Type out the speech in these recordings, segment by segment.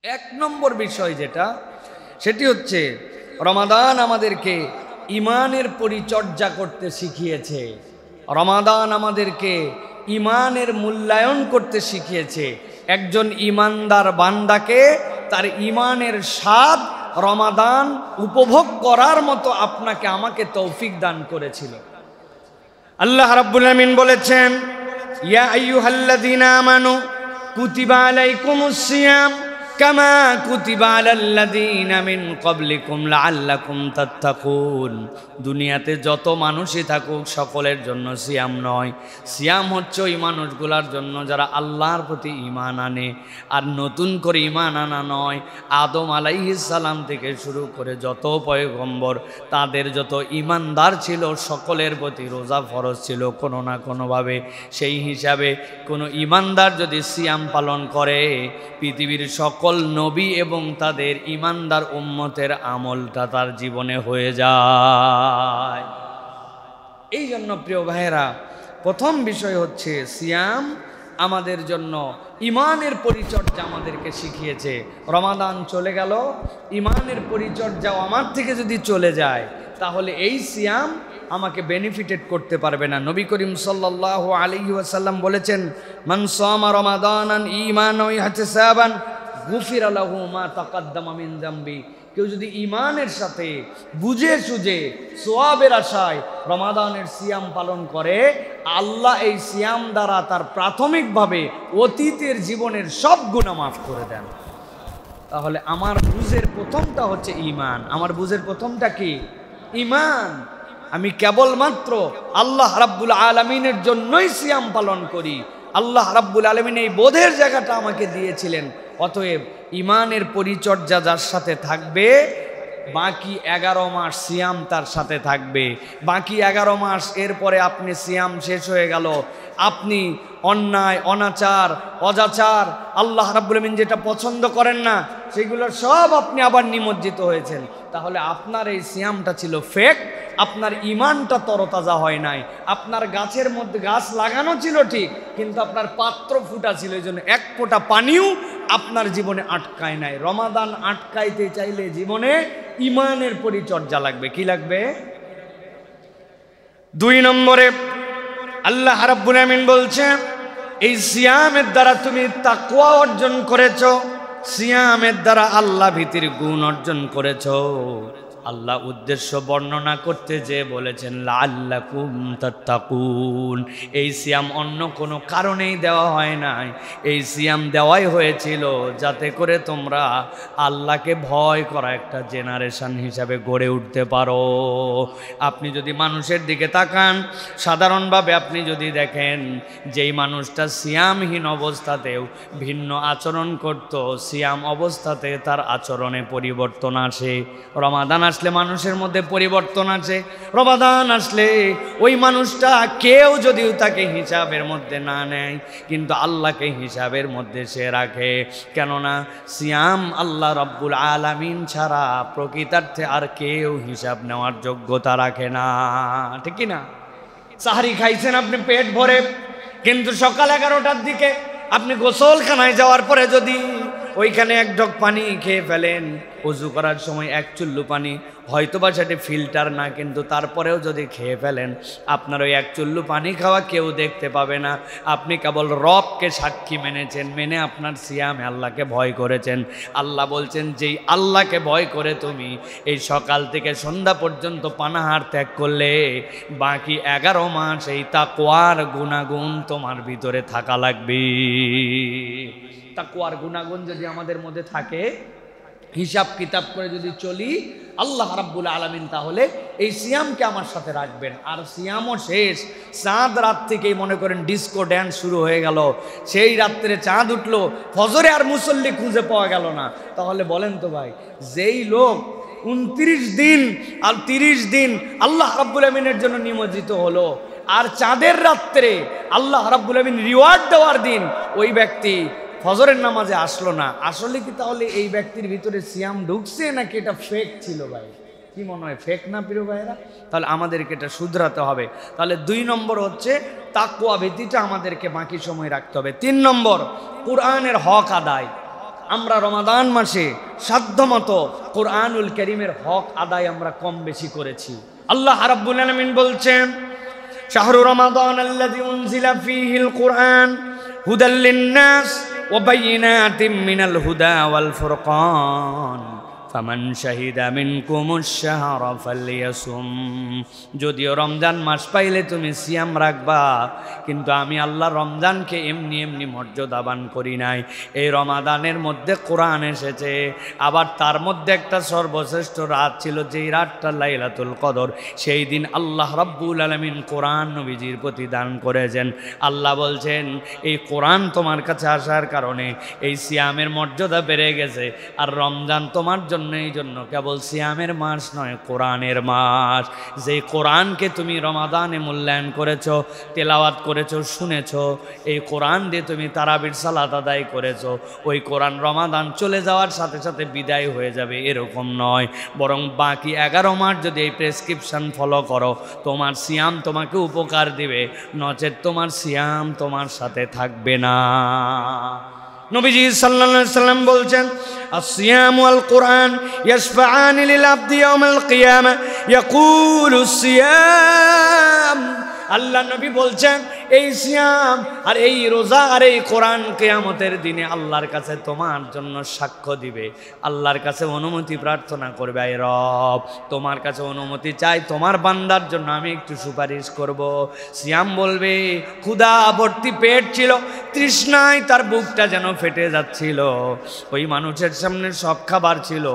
এক নম্বর বিষয় যেটা, সেটি হচ্ছে রমাদান আমাদেরকে ইমানের পরিচর্যা করতে শিখিয়েছে। রমাদান আমাদেরকে ইমানের মূল্যায়ন করতে শিখিয়েছে। একজন ইমানদার বান্দাকে তার ইমানের স্বাদ রমাদান উপভোগ করার মতো আপনাকে আমাকে তৌফিক দান করেছিল। আল্লাহ রাব্বুল আমিন বলেছেন, ইয়া আইয়ুহাল্লাযীনা আমানু কুতিবা আলাইকুমুস সিয়াম কামা কুতিবা আলাল্লাযীনা মিন ক্বাবলিকুম লাআল্লাকুম তাত্তাকুন। দুনিয়াতে যত মানুষই থাকুক সকলের জন্য সিয়াম নয়। সিয়াম হচ্ছে ওই মানুষগুলার জন্য যারা আল্লাহর প্রতি ঈমান আনে। আর নতুন করে ঈমান আনা নয়, আদম আলাইহিস সালাম থেকে শুরু করে যত পয়গম্বর তাদের যত ঈমানদার ছিল সকলের প্রতি রোজা ফরজ ছিল কোনো না কোনোভাবে। সেই হিসাবে কোনো ঈমানদার যদি সিয়াম পালন করে, পৃথিবীর সকল নবী এবং তাদের ঈমানদার উম্মতের আমলটা তার জীবনে হয়ে যায়। এই জন্য প্রিয় ভাইয়েরা, প্রথম বিষয় হচ্ছে সিয়াম আমাদের জন্য ইমানের পরিচর্যা আমাদেরকে শিখিয়েছে। রমাদান চলে গেল, ইমানের পরিচর্যাও আমার থেকে যদি চলে যায় তাহলে এই সিয়াম আমাকে বেনিফিটেড করতে পারবে না। নবী করিম সাল্লাল্লাহু আলাইহি ওয়াসাল্লাম বলেছেন, মান সামা রমাদানান ঈমানান ওয়া ইহতিসাবান গুফিরা লাহু মা তাকাদ্দামা মিন যামবি। কেউ যদি ঈমানের সাথে বুঝে সুঝে সওয়াবের আশায় রমাদানের সিয়াম পালন করে, আল্লাহ এই সিয়াম দ্বারা তার প্রাথমিকভাবে অতীতের জীবনের সব গুনাহ মাফ করে দেন। তাহলে আমার বুঝের প্রথমটা হচ্ছে ঈমান। আমার বুঝের প্রথমটা কি? ঈমান। আমি কেবলমাত্র আল্লাহ রাব্বুল আলামিনের জন্যই সিয়াম পালন করি। আল্লাহ রাব্বুল আলামিন এই বোধের জায়গাটা আমাকে দিয়েছিলেন। অতএব ইমানের পরিচর্যা যার সাথে থাকবে, বাকি 11 মাস সিয়াম তার সাথে থাকবে। বাকি 11 মাস এরপরে আপনি সিয়াম শেষ হয়ে গেল, আপনি অন্যায়, অনাচার, অজাচার, আল্লাহ রাব্বুল আমিন যেটা পছন্দ করেন না সেগুলো সব আপনি আবার নিমজ্জিত হয়েছেন। তাহলে আপনার এই সিয়ামটা ছিল ফেক, আপনার ইমানটা তরতাজা হয় নাই। আপনার গাছের মধ্যে গাছ লাগানো ছিল ঠিক, কিন্তু আপনার পাত্র ফুটা ছিল, এই জন্য এক ফোঁটা পানিও আপনার জীবনে আটকায় নাই। রমাদান আটকাইতে চাইলে জীবনে ইমানের পরিচর্যা লাগবে। কি লাগবে? 2 নম্বরে আল্লাহ রাব্বুল আমিন বলছে, এই সিয়ামের দ্বারা তুমি তাকওয়া অর্জন করেছো, সিয়ামের দ্বারা আল্লাহ ভীতির গুণ অর্জন করেছো। আল্লাহ উদ্দেশ্য বর্ণনা করতে যে বলেছেন লাআল্লাকুম তাত্তাকুন। এই সিয়াম অন্য কোনো কারণেই দেওয়া হয় নাই, এই সিয়াম দেওয়াই হয়েছিল যাতে করে তোমরা আল্লাহকে ভয় করা একটা জেনারেশন হিসাবে গড়ে উঠতে পারো। আপনি যদি মানুষের দিকে তাকান, সাধারণভাবে আপনি যদি দেখেন যেই মানুষটা সিয়ামহীন অবস্থাতেও ভিন্ন আচরণ করত, সিয়াম অবস্থাতে তার আচরণে পরিবর্তন আসে। রমাদান আসলে মানুষের মধ্যে পরিবর্তন আছে। রমাদান আসলে ওই মানুষটা কেউ যদিও তাকে হিসাবের মধ্যে না নেয়, কিন্তু আল্লাহকে হিসাবের মধ্যে সে রাখে। কেননা সিয়াম আল্লাহ রাব্বুল আলামিন ছাড়া প্রকৃতার্থে আর কেউ হিসাব নেওয়ার যোগ্যতা রাখে না। ঠিক কি না? সাহরি খাইছেন আপনি পেট ভরে, কিন্তু সকাল 11টার দিকে আপনি গোসলখানায় যাওয়ার পরে যদি ওইখানে 1 ঢোক পানি খেয়ে ফেলেন, ওযু করার সময় 1 চুল্লু পানি, হয়তোবা সেটা ফিল্টার না, কিন্তু তারপরেও যদি খেয়ে ফেলেন, আপনার ওই 1 চুল্লু পানি খাওয়া কেউ দেখতে পাবে না। আপনি কেবল রবকে সাক্ষী মেনেছেন, মেনে আপনার সিয়ামে আল্লাহকে ভয় করেছেন। আল্লাহ বলছেন, যেই আল্লাহকে ভয় করে তুমি এই সকাল থেকে সন্ধ্যা পর্যন্ত পানাহার ত্যাগ করলে, বাকি 11 মাস এই তাকওয়ার গুণাগুণ তোমার ভিতরে থাকা লাগবে। তাকওয়ার গুণাগুণ যদি আমাদের মধ্যে থাকে, হিসাব কিতাব করে যদি চলি, আল্লাহ রাব্বুল আলামিন তাহলে এই সিয়ামকে আমার সাথে রাখবেন। আর সিয়ামও শেষ, চাঁদ রাত থেকেই মনে করেন ডিস্কো ড্যান্স শুরু হয়ে গেল, সেই রাত্রে চাঁদ উঠলো, ফজরে আর মুসল্লি খুঁজে পাওয়া গেল না। তাহলে বলেন তো ভাই, যেই লোক 29 দিন আর 30 দিন আল্লাহ রাব্বুল আমিনের জন্য নিমজ্জিত হলো, আর চাঁদের রাত্রে আল্লাহ রাব্বুল আমিন রিওয়ার্ড দেওয়ার দিন ওই ব্যক্তি ফজরের নামাজে আসলো না, আসলে কি তাহলে এই ব্যক্তির ভিতরে সিয়াম ঢুকছে নাকি এটা ফেক ছিল? ভাই কি মনে হয়, ফেক না প্রিয় ভাইরা? তাহলে আমাদেরকে এটা শুধরাতে হবে। তাহলে 2 নম্বর হচ্ছে তাকওয়া ভীতিটা আমাদেরকে বাকি সময় রাখতে হবে। 3 নম্বর, কোরআনের হক আদায়। আমরা রমাদান মাসে সাধ্যমতো কোরআনুল কারীমের হক আদায় আমরা কম বেশি করেছি। আল্লাহ রাব্বুল আলামিন বলছেন, শাহরু রমাদান আল্লাযী উনজিলা ফীহিল কুরআন হুদাল লিন-নাস ওয়া বায়িনাতিম মিনাল হুদা ওয়াল ফুরকান ফামান শাহিদা মিনকুমুশ শাহরা ফালইয়াসুম। যদিও রমজান মাস পাইলে তুমি সিয়াম রাখবা, কিন্তু আমি আল্লাহ রমজানকে এমনি এমনি মর্যাদাবান করি নাই। এই রমাদানের মধ্যে কোরআন এসেছে, আবার তার মধ্যে একটা সর্বশ্রেষ্ঠ রাত ছিল, যেই রাতটা লাইলাতুল কদর। সেই দিন আল্লাহ রাব্বুল আলামিন কোরআন নবীজির প্রতি দান করেছেন। আল্লাহ বলছেন, এই কোরআন তোমার কাছে আসার কারণে এই সিয়ামের মর্যাদা বেড়ে গেছে। আর রমজান তোমার জন্য এই জন্য কেবল সিয়ামের মাস নয়, কোরআনের মাস। যেই কোরআনকে তুমি রমাদানে মূল্যায়ন করেছো, তেলাওয়াত করেছো, শুনেছো, এই কোরআন দিয়ে তুমি তারাবির সালাত আদায় করেছো, ওই কোরআন রমাদান চলে যাওয়ার সাথে সাথে বিদায় হয়ে যাবে এরকম নয়, বরং বাকি 11 মাস যদি এই প্রেসক্রিপশন ফলো করো, তোমার সিয়াম তোমাকে উপকার দিবে, নচেত তোমার সিয়াম তোমার সাথে থাকবে না। নবীজি সাল্লাল্লাহু আলাইহি সাল্লাম বলছেন, আসিয়াম ওয়াল কুরআন ইয়াশফাআনি লিল আবদি ইয়াওমাল কিয়ামা ইয়াকুলু সিয়াম। আল্লাহ নবী বলছেন, এই সিয়াম আর এই রোজা আর এই কোরআন কিয়ামতের দিনে আল্লাহর কাছে তোমার জন্য সাক্ষ্য দিবে, আল্লাহর কাছে অনুমতি প্রার্থনা করবে, আয় রব তোমার কাছে অনুমতি চাই, তোমার বান্দার জন্য আমি একটু সুপারিশ করব। সিয়াম বলবে, ক্ষুধা ভর্তি পেট ছিল, তৃষ্ণায় তার বুকটা যেন ফেটে যাচ্ছিল, ওই মানুষের সামনে সব খাবার ছিল,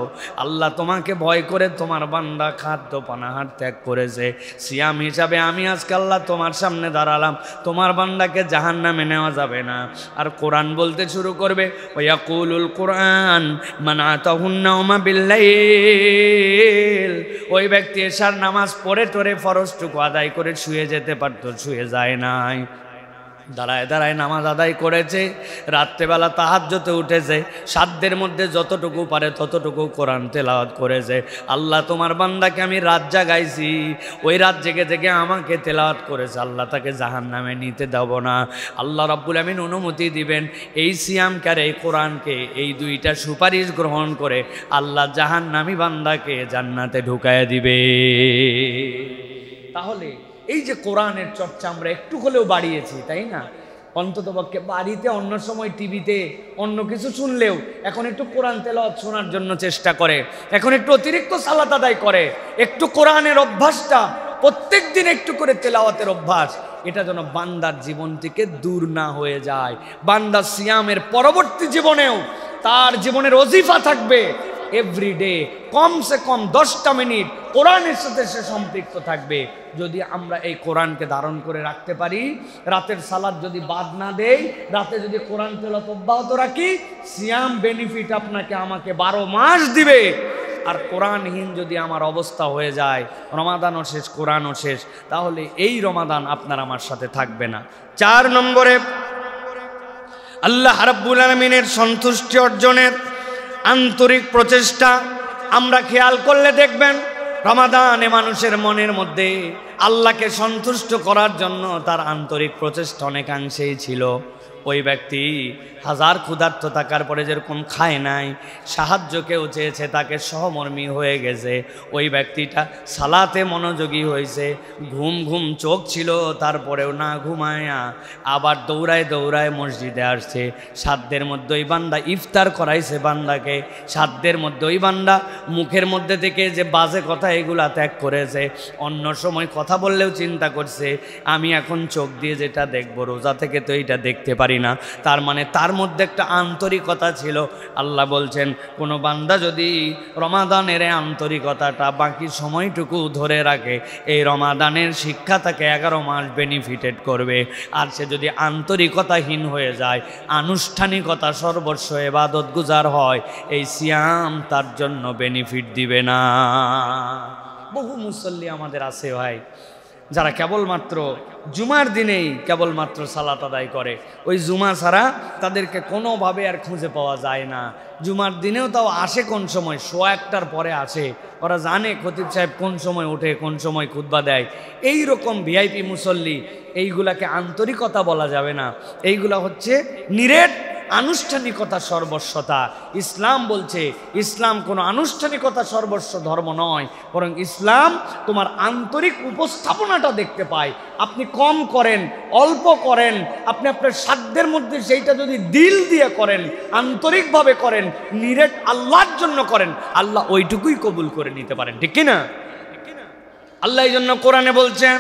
আল্লাহ তোমাকে ভয় করে তোমার বান্দা খাদ্য পানাহার ত্যাগ করেছে। সিয়াম হিসাবে আমি আজকে আল্লাহ তোমার সামনে দাঁড়ালাম, তোমার বান্দাকে জাহান্নামে নেওয়া যাবে না। আর কোরআন বলতে শুরু করবে, ওয়াকুলুল কোরআন মান আতাহুন নাওমা বিল্লাইল। ওই ব্যক্তি এশার নামাজ পড়ে টরে ফরজটুকু আদায় করে শুয়ে যেতে পারতো, শুয়ে যায় নাই, দাঁড়ায় দাঁড়ায় নামাজ আদায় করেছে, রাত্রেবেলা তাহাজ্জুদে উঠেছে, সাধ্যের মধ্যে যতটুকু পারে ততটুকু কোরআন তেলাওয়াত করেছে। আল্লাহ তোমার বান্দাকে আমি রাত জাগাইছি, ওই রাত জেগে জেগে আমাকে তেলাওয়াত করেছে, আল্লাহ তাকে জাহান্নামে নিতে দেব না। আল্লাহ রাব্বুল আমিন অনুমতি দিবেন এই সিয়ামকে আর এই কোরআনকে, এই দুইটা সুপারিশ গ্রহণ করে আল্লাহ জাহান্নামী বান্দাকে জান্নাতে ঢুকায় দিবে। তাহলে এই যে কোরআনের চর্চা আমরা একটু হলেও বাড়িয়েছি, তাই না? অন্ততপক্ষে বাড়িতে অন্য সময় টিভিতে অন্য কিছু শুনলেও এখন একটু কোরআন তেলাওয়াত শোনার জন্য চেষ্টা করে, এখন একটু অতিরিক্ত সালাত আদায় করে, একটু কোরআনের অভ্যাসটা প্রত্যেক দিন একটু করে তেলাওয়াতের অভ্যাস, এটা যেন বান্দার জীবন থেকে দূর না হয়ে যায়। বান্দা সিয়ামের পরবর্তী জীবনেও তার জীবনের ওজিফা থাকবে, এভরিডে কমসে কম 10টা মিনিট কোরআনের সাথে সে সম্পৃক্ত থাকবে। যদি আমরা এই কোরআনকে ধারণ করে রাখতে পারি, রাতের সালাত যদি বাদ না দেই, রাতে যদি কোরআন তেলাওয়াত অব্যাহত রাখি, সিয়াম বেনিফিট আপনাকে আমাকে 12 মাস দিবে। আর কোরআনহীন যদি আমার অবস্থা হয়ে যায়, রমাদানও শেষ কোরআনও শেষ, তাহলে এই রমাদান আপনার আমার সাথে থাকবে না। 4 নম্বরে আল্লাহ রাব্বুল আলামিনের সন্তুষ্টি অর্জনের আন্তরিক প্রচেষ্টা আমরা খেয়াল করলে দেখবেন, রমাদানে মানুষের মনের মধ্যে আল্লাহকে সন্তুষ্ট করার জন্য তার আন্তরিক প্রচেষ্টা অনেকাংশেই ছিল। ওই ব্যক্তি হাজার ক্ষুধার্ত থাকার পরে যেরকম খায় নাই, সাহায্য কেউ চেয়েছে তাকে সহমর্মী হয়ে গেছে, ওই ব্যক্তিটা সালাতে মনোযোগী হয়েছে, ঘুম ঘুম চোখ ছিল তারপরেও না ঘুমায়া আবার দৌড়ায় দৌড়ায় মসজিদে আসছে। সাধ্যের মধ্যে ওই বান্দা ইফতার করাইছে বান্দাকে, সাধ্যের মধ্যে ওই বান্দা মুখের মধ্যে থেকে যে বাজে কথা এগুলা ত্যাগ করেছে। অন্য সময় কথা বললেও চিন্তা করছে আমি এখন চোখ দিয়ে যেটা দেখবো, রোজা থেকে তো এইটা দেখতে পারি না, তার মানে তার মধ্যে একটা আন্তরিকতা ছিল। আল্লাহ বলছেন, কোনো বান্দা যদি রমাদানের আন্তরিকতাটা বাকি সময়টুকু ধরে রাখে, এই রমাদানের শিক্ষা তাকে 11 মাস বেনিফিটেড করবে। আর সে যদি আন্তরিকতাহীন হয়ে যায়, আনুষ্ঠানিকতা সর্বস্ব ইবাদত গুজার হয়, এই সিয়াম তার জন্য বেনিফিট দিবে না। বহু মুসল্লি আমাদের আছে ভাই, যারা কেবলমাত্র জুমার দিনেই কেবলমাত্র সালাত আদায় করে, ওই জুমা ছাড়া তাদেরকে কোনোভাবে আর খুঁজে পাওয়া যায় না। জুমার দিনেও তাও আসে কোন সময়, 1:15টার পরে আসে, ওরা জানে খতিব সাহেব কোন সময় ওঠে, কোন সময় খুতবা দেয়। এই রকম ভিআইপি মুসল্লি, এইগুলাকে আন্তরিকতা বলা যাবে না, এইগুলা হচ্ছে নিরেট আনুষ্ঠানিকতা সর্বস্বতা। ইসলাম বলছে ইসলাম কোনো আনুষ্ঠানিকতা সর্বস্ব ধর্ম নয়, বরং ইসলাম তোমার আন্তরিক উপস্থাপনাটা দেখতে পায়। আপনি কম করেন, অল্প করেন, আপনি আপনার সাধ্যের মধ্যে সেইটা যদি দিল দিয়ে করেন, আন্তরিকভাবে করেন, নিরেট আল্লাহর জন্য করেন, আল্লাহ ওইটুকুই কবুল করে নিতে পারেন, ঠিক কিনা? আল্লাহ এই জন্য কোরআনে বলছেন,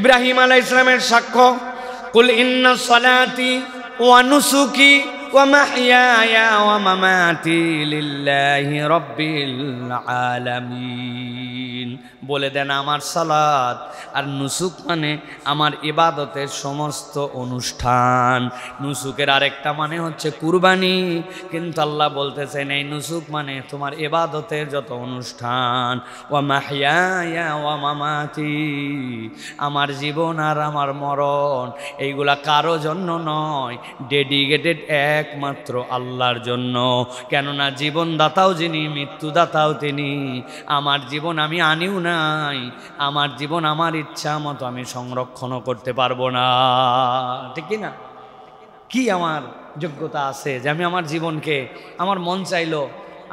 ইব্রাহিম আলাইহিস সালামের সাক্ষ্য, কুল ইন্না সলাতি ওয়া নুসুকি ওয়া মাহইয়ায়া ওয়া মামাতি লিল্লাহি রাব্বিল আলামিন। বলে দেন আমার সালাত আর নুসুক মানে আমার ইবাদতের সমস্ত অনুষ্ঠান। নুসুকের আরেকটা মানে হচ্ছে কুরবানি, কিন্তু আল্লাহ বলতেছেন এই নুসুক মানে তোমার ইবাদতের যত অনুষ্ঠান। ওয়া মাহইয়ায়া ওয়া মামাতি, আমার জীবন আর আমার মরণ এইগুলা কারো জন্য নয়, ডেডিকেটেড একমাত্র আল্লাহর জন্য। কেননা জীবনদাতাও যিনি, মৃত্যুদাতাও তিনি। আমার জীবন আমি আনিও নাই, আমার জীবন আমার ইচ্ছা মতো আমি সংরক্ষণও করতে পারবো না, ঠিক না? কি আমার যোগ্যতা আছে যে আমি আমার জীবনকে, আমার মন চাইলো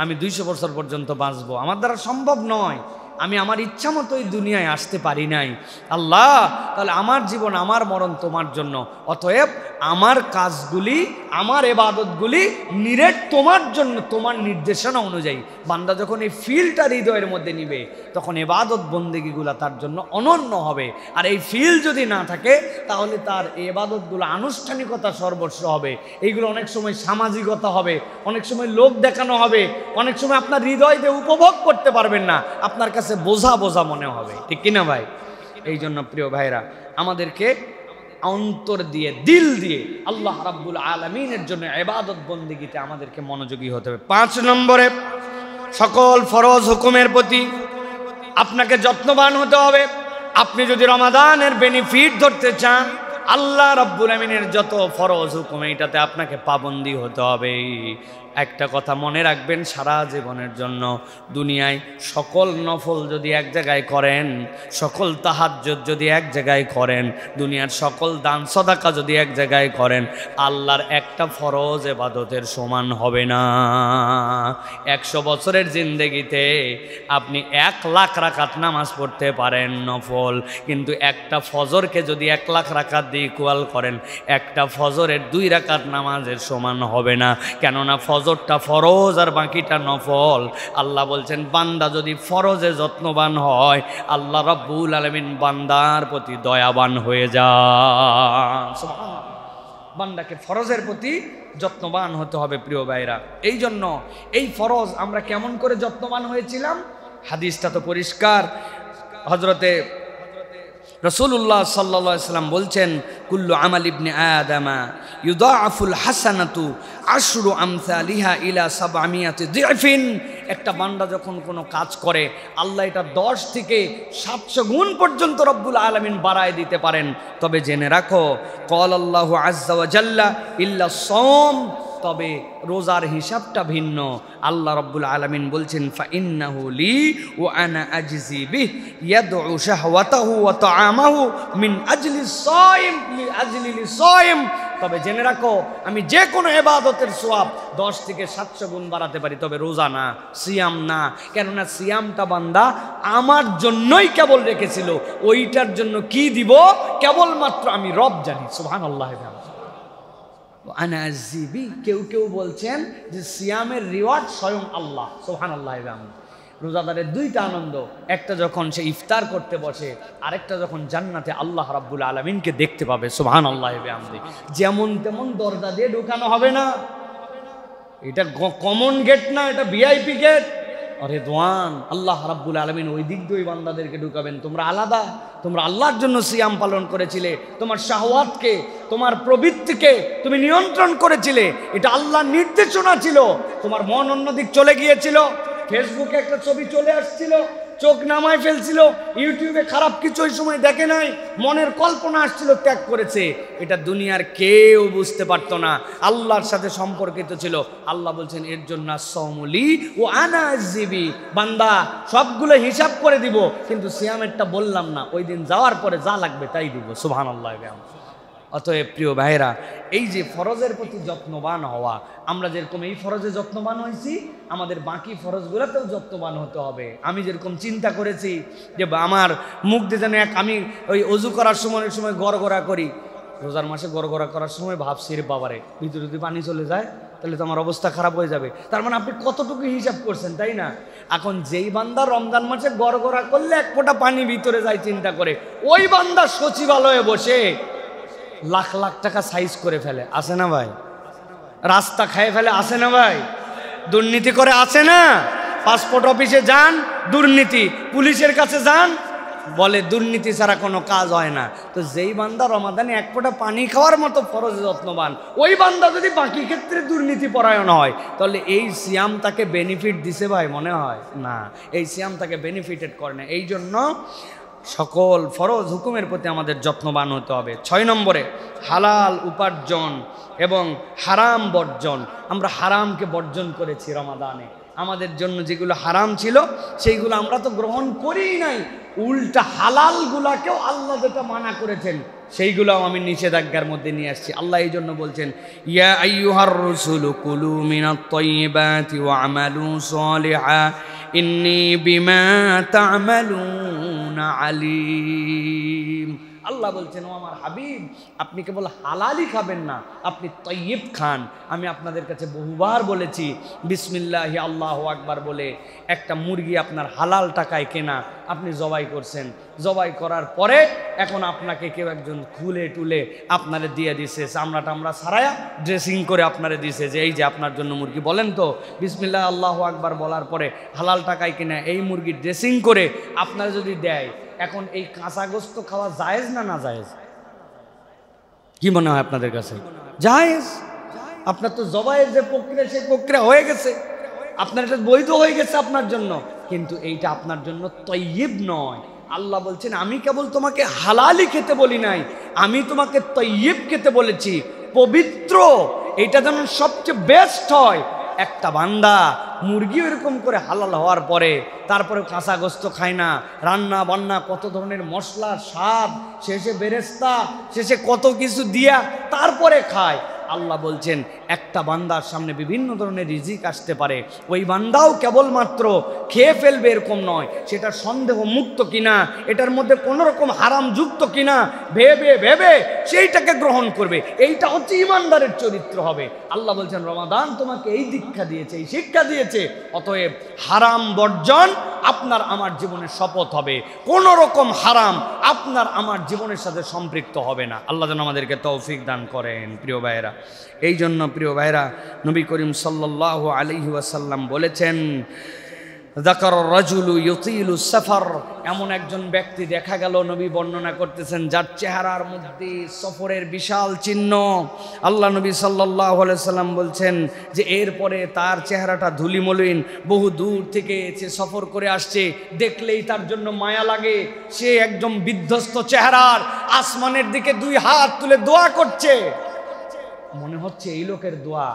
আমি 200 বছর পর্যন্ত বাঁচবো? আমার দ্বারা সম্ভব নয়। আমি আমার ইচ্ছা মতো এই দুনিয়ায় আসতে পারি নাই। আল্লাহ, তাহলে আমার জীবন আমার মরণ তোমার জন্য, অতএব আমার কাজগুলি, আমার ইবাদতগুলি নিরেট তোমার জন্য, তোমার নির্দেশনা অনুযায়ী। বান্দা যখন এই ফিলটা হৃদয়ের মধ্যে নিবে, তখন ইবাদত বন্দেগীগুলো তার জন্য অনন্য হবে। আর এই ফিল যদি না থাকে, তাহলে তার ইবাদতগুলো আনুষ্ঠানিকতা সর্বস্ব হবে। এইগুলো অনেক সময় সামাজিকতা হবে, অনেক সময় লোক দেখানো হবে, অনেক সময় আপনার হৃদয় দিয়ে উপভোগ করতে পারবেন না, আপনার কাছে বোঝা বোঝা মনে হবে, ঠিক কিনা ভাই? এই জন্য প্রিয় ভাইরা, আমাদেরকে অন্তর দিয়ে, দিল দিয়ে আল্লাহ রাব্বুল আলামিনের জন্য ইবাদত বন্দেগীতে আমাদেরকে মনোযোগী হতে হবে। 5 নম্বরে, সকল ফরজ হুকুমের প্রতি আপনাকে যত্নবান হতে হবে। আপনি যদি রমাদানের বেনিফিট ধরতে চান, আল্লাহ রাব্বুল আলামিনের যত ফরজ হুকুম, এটাতে আপনাকে পাবন্দি হতে হবে। একটা কথা মনে রাখবেন সারা জীবনের জন্য, দুনিয়ায় সকল নফল যদি এক জায়গায় করেন, সকল তাহাজ্জুদ যদি এক জায়গায় করেন, দুনিয়ার সকল দান সদাকা যদি এক জায়গায় করেন, আল্লাহর একটা ফরজ ইবাদতের সমান হবে না। 100 বছরের জিন্দেগিতে আপনি 1 লাখ রাকাত নামাজ পড়তে পারেন নফল, কিন্তু একটা ফজরকে যদি 1 লাখ রাকাত দিয়ে ইকুয়াল করেন, একটা ফজরের 2 রাকাত নামাজের সমান হবে না। কেননা ফজরটা ফরজ আর বাকিটা নফল। আল্লাহ বলছেন, বান্দা যদি ফরজে যত্নবান হয়, আল্লাহ রাব্বুল আলামিন বান্দার প্রতি দয়াবান হয়ে যান। সুবহানাল্লাহ। বান্দাকে ফরজের প্রতি যত্নবান হতে হবে প্রিয় ভাইরা। এই জন্য এই ফরজ আমরা কেমন করে যত্নবান হয়েছিলাম, হাদিসটা তো পরিষ্কার। হযরতে রাসূলুল্লাহ সাল্লাল্লাহু আলাইহি ওয়াসাল্লাম বলছেন, কুল্লু আমাল ইবনে আদামা ইউদাআফুল হাসানাতু আশরু আমসালিহা ইলা 700 দিফিন। একটা বান্দা যখন কোনো কাজ করে, আল্লাহ এটা 10 থেকে 700 গুণ পর্যন্ত রব্বুল আলামিন বাড়ায় দিতে পারেন। তবে জেনে রাখো, ক্বালাল্লাহু আযজা ওয়া জাল্লা ইল্লা সাওম, তবে রোজার হিসাবটা ভিন্ন। আল্লাহ রাব্বুল আলামিন বলছেন, ফা ইন্নাহু লি ওয়া আনা আজজি বিহি ইয়াদউ শাহওয়াতাহু ওয়া তাআমাহু মিন আজলি সাইম লিআজলি লিসাইম। তবে জেনে রাখো, আমি যে কোনো ইবাদতের সওয়াব 10 থেকে 700 গুণ বাড়াতে পারি, তবে রোজা না, সিয়াম না। কেননা সিয়ামটা বান্দা আমার জন্যই কেবল রেখেছিল, ওইটার জন্য কি দিব কেবলমাত্র আমি রব জানি। সুবহানাল্লাহ। আনাজিবি, কেউ কেউ বলছেন যে সিয়ামের রিওয়ার্ড স্বয়ং আল্লাহ। সুবহানাল্লাহ। রোজাদারের 2টা আনন্দ, একটা যখন সে ইফতার করতে বসে, আরেকটা যখন জান্নাতে আল্লাহ রাব্বুল আলামিনকে দেখতে পাবে। সুবহানাল্লাহ। যেমন তেমন দরজা দিয়ে ঢোকানো হবে না, এটা কমন গেট না, এটা ভিআইপি গেট। আরে দোয়ান, আল্লাহ রাব্বুল আলামিন ওই দিক দিয়ে বান্দাদেরকে ঢুকাবেন। তোমরা আলাদা, তোমরা আল্লাহর জন্য সিয়াম পালন করেছিলে, তোমার শাহওয়াতকে, তোমার প্রবৃত্তিকে তুমি নিয়ন্ত্রণ করেছিলে, এটা আল্লাহর নির্দেশনা ছিল। তোমার মন অন্যদিক চলে গিয়েছিল, ফেসবুকে একটা ছবি চলে আসছিল, চোখ নামায় ফেলছিল, ইউটিউবে খারাপ কিছু ওই সময় দেখে নাই, মনের কল্পনা আসছিল, ত্যাগ করেছে। এটা দুনিয়ার কেউ বুঝতে পারতো না, আল্লাহর সাথে সম্পর্কিত ছিল। আল্লাহ বলছেন, এর জন্য সাওমুলি ও আনা আযজিবি, বান্দা সবগুলো হিসাব করে দিব, কিন্তু সিয়ামেরটা বললাম না, ওই দিন যাওয়ার পরে যা লাগবে তাই দিব। সুবহানাল্লাহ। অতএব প্রিয় ভাইরা, এই যে ফরজের প্রতি যত্নবান হওয়া, আমরা যেরকম এই ফরজে যত্নবান হয়েছি, আমাদের বাকি ফরজগুলোতেও যত্নবান হতে হবে। আমি যেরকম চিন্তা করেছি যে আমার মুখ দিয়ে যেন আমি ওই অজু করার সময় অনেক সময় গড়গড়া করি, রোজার মাসে গড়গড়া করার সময় ভাবছি রে বাবারে ভিতরে যদি পানি চলে যায় তাহলে তো আমার অবস্থা খারাপ হয়ে যাবে। তার মানে আপনি কতটুকু হিসাব করছেন, তাই না? এখন যেই বান্দা রমজান মাসে গড়গড়া করলে এক ফোঁটা পানি ভিতরে যায় চিন্তা করে, ওই বান্দা সচিবালয়ে বসে লাখ লাখ টাকা সাইজ করে ফেলে, আসে না ভাই? রাস্তা খায় ফেলে, আসে না ভাই? দুর্নীতি করে, আসে না? পাসপোর্ট অফিসে যান, দুর্নীতি। পুলিশের কাছে যান, বলে দুর্নীতি ছাড়া কোনো কাজ হয় না। তো যেই বান্দা রমাদানে এক ফোঁটা পানি খাওয়ার মতো ফরজে যত্নবান, ওই বান্দা যদি বাকি ক্ষেত্রে দুর্নীতি পরায়ণ হয়, তাহলে এই সিয়াম তাকে বেনিফিট দিছে ভাই? মনে হয় না, এই সিয়াম তাকে বেনিফিটেড করে না। এই জন্য সকল ফরজ হুকুমের প্রতি আমাদের যত্নবান হতে হবে। 6 নম্বরে হালাল উপার্জন এবং হারাম বর্জন। আমরা হারামকে বর্জন করেছি রমাদানে। আমাদের জন্য যেগুলো হারাম ছিল সেইগুলো আমরা তো গ্রহণ করিই নাই, উল্টা হালালগুলাকেও আল্লাহ যেটা মানা করেছেন সেইগুলোও আমি নিষেধাজ্ঞার মধ্যে নিয়ে আসছি। আল্লাহ এই জন্য বলছেন, ইয়া আইয়ুহার রাসূলু কুলু মিনাত তাইয়্যিবাতি ওয়া আমালু সালিহা ইন্নী বিমা তা'মালুনা আলিম। আল্লাহ বলছেন, ও আমার হাবিব, আপনি কেবল হালালই খাবেন না, আপনি তৈয়ব খান। আমি আপনাদের কাছে বহুবার বলেছি, বিসমিল্লাহি আল্লাহু আকবার বলে একটা মুরগি আপনার হালাল টাকায় কেনা, আপনি জবাই করছেন, জবাই করার পরে এখন আপনাকে কেউ একজন খুলে টুলে আপনারে দিয়ে দিছে, চামড়া টামড়া ছাড়ায়া ড্রেসিং করে আপনারে দিছে যে এই যে আপনার জন্য মুরগি। বলেন তো, বিসমিল্লাহ আল্লাহু আকবার বলার পরে হালাল টাকায় কেনা এই মুরগি ড্রেসিং করে আপনারা যদি দেয়, এখন এই কাঁচা গোস্ত খাওয়া জায়েজ না না জায়েজ? কি মনে হয় আপনাদের কাছে? জায়েজ। আপনার তো জবাইয়ের যে প্রক্রিয়া, সেই প্রক্রিয়া হয়ে গেছে, আপনার এটা বৈধ হয়ে গেছে আপনার জন্য, কিন্তু এইটা আপনার জন্য তৈয়ব নয়। আল্লাহ বলছেন, আমি কেবল তোমাকে হালালি খেতে বলি নাই, আমি তোমাকে তৈয়ব খেতে বলেছি, পবিত্র। এইটা যেন সবচেয়ে বেস্ট হয়। একটা বান্দা মুরগি এরকম করে হালাল হওয়ার পরে তারপরে কাঁচা গোস্ত খায় না, রান্না বান্না কত ধরনের মশলা, স্বাদ, শেষে বেরেস্তা, শেষে কত কিছু দিয়া তারপরে খায়। আল্লাহ বলছেন, একটা বান্দার সামনে বিভিন্ন ধরনের রিজিক আসতে পারে, ওই বান্দাও কেবলমাত্র খেয়ে ফেলবে এরকম নয়, সেটা সন্দেহ মুক্ত কিনা, এটার মধ্যে কোনো রকম হারাম যুক্ত কিনা ভেবে ভেবে সেইটাকে গ্রহণ করবে। এইটা হচ্ছে ইমানদারের চরিত্র হবে। আল্লাহ বলছেন, রমাদান তোমাকে এই দীক্ষা দিয়েছে, এই শিক্ষা দিয়েছে, অতএব হারাম বর্জন আপনার আমার জীবনের শপথ হবে। কোনো রকম হারাম আপনার আমার জীবনের সাথে সম্পৃক্ত হবে না। আল্লাহ যেন আমাদেরকে তৌফিক দান করেন। প্রিয় ভাইরা, এই জন্য প্রিয় ভাইরা, নবী করিম সাল্লাল্লাহু আলাইহি ওয়াসাল্লাম বলেছেন, যাকার রাজুলু ইউতিলু সফর। এমন একজন ব্যক্তি দেখা গেল, নবী বর্ণনা করতেছেন, যার চেহারার মধ্যে সফরের বিশাল চিহ্ন। আল্লাহ নবী সাল্লাল্লাহু আলাইহি সাল্লাম বলছেন যে এরপরে তার চেহারাটা ধুলিমলিন, বহু দূর থেকে সে সফর করে আসছে, দেখলেই তার জন্য মায়া লাগে। সে একদম বিধ্বস্ত চেহারার, আসমানের দিকে 2 হাত তুলে দোয়া করছে। মনে হচ্ছে এই লোকের দোয়া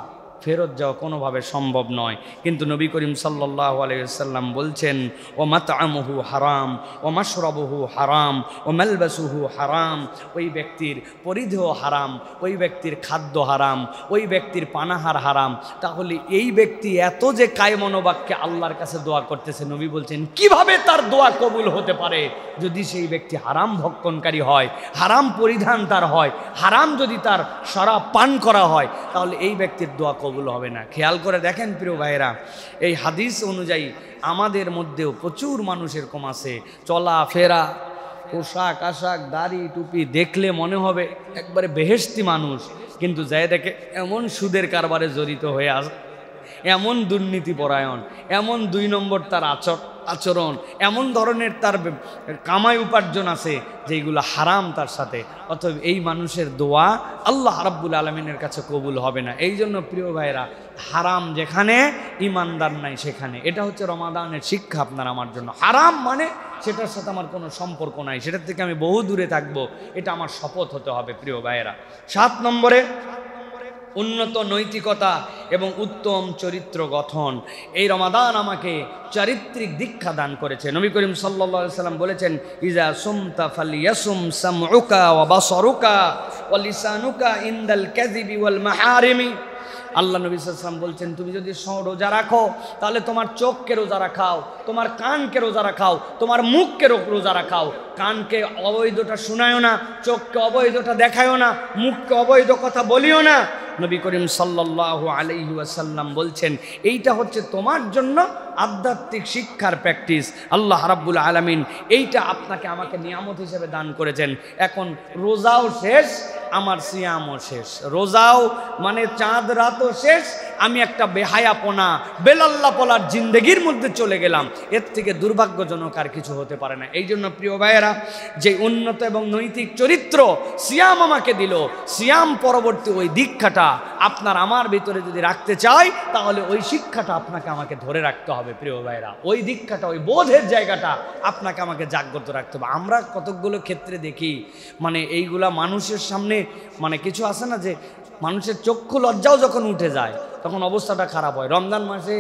ফেরত যাওয়া কোনোভাবে সম্ভব নয়। কিন্তু নবী করিম সাল্লাল্লাহু আলাইহি ওয়াসাল্লাম বলছেন, ও মাতআমুহু হারাম ও মাশরাবুহু হারাম ও মালবাসুহু হারাম। ওই ব্যক্তির পরিধেয় হারাম, ওই ব্যক্তির খাদ্য হারাম, ওই ব্যক্তির পানাহার হারাম। তাহলে এই ব্যক্তি এত যে কায়মনোবাক্যে আল্লাহর কাছে দোয়া করতেছে, নবী বলছেন কিভাবে তার দোয়া কবুল হতে পারে যদি সেই ব্যক্তি হারাম ভক্ষণকারী হয়, হারাম পরিধান তার হয়, হারাম যদি তার শরাব পান করা হয়, তাহলে এই ব্যক্তির দোয়া কবুল হবে না। খেয়াল করে দেখেন প্রিয় ভাইরা, এই হাদিস অনুযায়ী আমাদের মধ্যেও প্রচুর মানুষ এরকম আছে, চলাফেরা, পোশাক আশাক, দাড়ি টুপি দেখলে মনে হবে একবারে বেহেশতি মানুষ, কিন্তু যাই দেখে এমন সুদের কারবারে জড়িত হয়ে আসে, এমন দুর্নীতি পরায়ণ, এমন 2 নম্বর তার আচরণ, এমন ধরনের তার কামাই উপার্জন আছে যেগুলো হারাম তার সাথে। অতএব এই মানুষের দোয়া আল্লাহ রাব্বুল আলামিনের কাছে কবুল হবে না। এই জন্য প্রিয় ভাইরা, হারাম যেখানে, ইমানদার নাই সেখানে। এটা হচ্ছে রমাদানের শিক্ষা আপনার আমার জন্য। হারাম মানে সেটার সাথে আমার কোনো সম্পর্ক নাই, সেটার থেকে আমি বহু দূরে থাকবো, এটা আমার শপথ হতে হবে প্রিয় ভাইয়েরা। 7 নম্বরে উন্নত নৈতিকতা এবং উত্তম চরিত্র গঠন। এই রমাদান আমাকে চারিত্রিক দীক্ষা দান করেছে। নবী করিম সাল্লাল্লাহু আলাইহি সাল্লাম বলেছেন, ইজা সুমতা ফালিয়াসুম সামউকা ওয়া বাসারুকা ওয়া লিসানুকা ইনদাল কাযিবি ওয়াল মাহারিমি। আল্লাহ নবী সাল্লাল্লাহু আলাইহি সাল্লাম বলছেন, তুমি যদি রোজা রাখো তাহলে তোমার চোখকে রোজা রাখাও, তোমার কানকে রোজা রাখাও, তোমার মুখকে রোজা রাখাও। কানকে অবৈধটা শোনায়ও না, চোখকে অবৈধটা দেখায়ও না, মুখকে অবৈধ কথা বলিও না। নবী করিম সাল্লাল্লাহু আলাইহি ওয়াসাল্লাম বলছেন, এইটা হচ্ছে তোমার জন্য আধ্যাত্মিক শিক্ষার প্র্যাকটিস। আল্লাহ রাব্বুল আলামিন এইটা আপনাকে আমাকে নিয়ামত হিসেবে দান করেছেন। এখন রোজাও শেষ, আমার সিয়ামও শেষ। রোজাও মানে চাঁদ রাতও শেষ, আমি একটা বেহায়াপনা বেলাল্লাপনার জিন্দেগির মধ্যে চলে গেলাম। এর থেকে দুর্ভাগ্যজনক আর কিছু হতে পারে না। এই জন্য প্রিয় ভাইয়েরা, যে উন্নত এবং নৈতিক চরিত্র সিয়াম আমাকে দিল, সিয়াম পরবর্তী ওই দীক্ষাটা আপনার আমার ভিতরে যদি রাখতে চাই, তাহলে ওই শিক্ষাটা আপনাকে আমাকে ধরে রাখতে হবে। প্রিয় ভাইয়েরা, ওই দীক্ষাটা, ওই বোধের জায়গাটা আপনাকে আমাকে জাগ্রত রাখতে হবে। আমরা কতকগুলো ক্ষেত্রে দেখি মানে এইগুলা মানুষের সামনে মানে কিছু আছে না, যে মানুষের চক্ষু লজ্জাও যখন উঠে যায় তখন অবস্থাটা খারাপ হয়। রমজান মাসে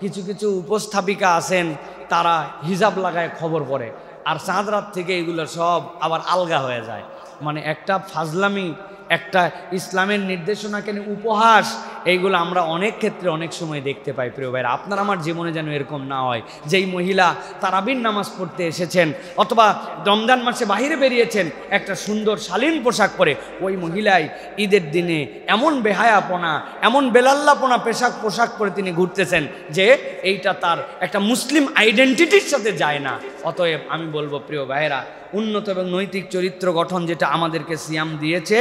কিছু কিছু উপস্থাপিকা আছেন, তারা হিজাব লাগায় খবর পড়ে, আর চাঁদ রাত থেকে এগুলো সব আবার আলগা হয়ে যায়। মানে একটা ফাজলামি, একটা ইসলামের নির্দেশনাকে উপহাস, এইগুলো আমরা অনেক ক্ষেত্রে অনেক সময় দেখতে পাই। প্রিয় ভাইরা, আপনার আমার জীবনে যেন এরকম না হয়, যেই মহিলা তারাবির নামাজ পড়তে এসেছেন অথবা রমজান মাসে বাহিরে বেরিয়েছেন একটা সুন্দর শালীন পোশাক পরে, ওই মহিলাই ঈদের দিনে এমন বেহায়াপনা, এমন বেলাল্লাপনা পোশাক পরে তিনি ঘুরতেছেন যে এইটা তার একটা মুসলিম আইডেন্টিটির সাথে যায় না। অতএব আমি বলবো প্রিয় ভাইয়েরা, উন্নত এবং নৈতিক চরিত্র গঠন যেটা আমাদেরকে সিয়াম দিয়েছে,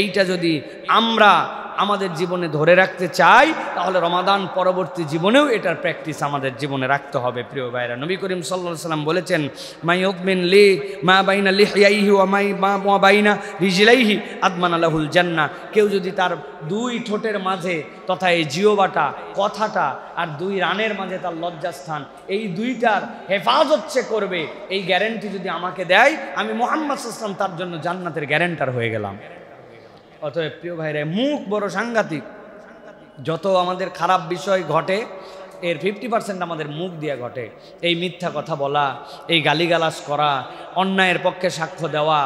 এইটা যদি আমরা আমাদের জীবনে ধরে রাখতে চাই, তাহলে রমাদান পরবর্তী জীবনেও এটার প্র্যাকটিস আমাদের জীবনে রাখতে হবে। প্রিয় ভাইরা, নবী করিম সাল্লাল্লাহু আলাইহি সাল্লাম বলেছেন, মাইয়ুমিন লি মা বাইনা লিহইয়াইহি ওয়া মা বাইনা রিজলাইহি আদমানা লাহুল জান্নাহ। কেউ যদি তার দুই ঠোঁটের মাঝে তথা এই জিহ্বাটা, কথাটা আর দুই রানের মাঝে তার লজ্জাস্থান, এই দুইটার হেফাজত সে করবে, এই গ্যারান্টি যদি আমাকে দেয়, আমি মুহাম্মদ সাল্লাল্লাহু আলাইহি ওয়াসাল্লাম তার জন্য জান্নাতের গ্যারান্টার হয়ে গেলাম। অতএব প্রিয় ভাইরা, মুখ বড় সাংঘাতিক। যত আমাদের খারাপ বিষয় ঘটে এর 50% আমাদের মুখ দিয়ে ঘটে। এই মিথ্যা কথা বলা, এই গালিগালাজ করা, অন্যায়ের পক্ষে সাক্ষ্য দেওয়া,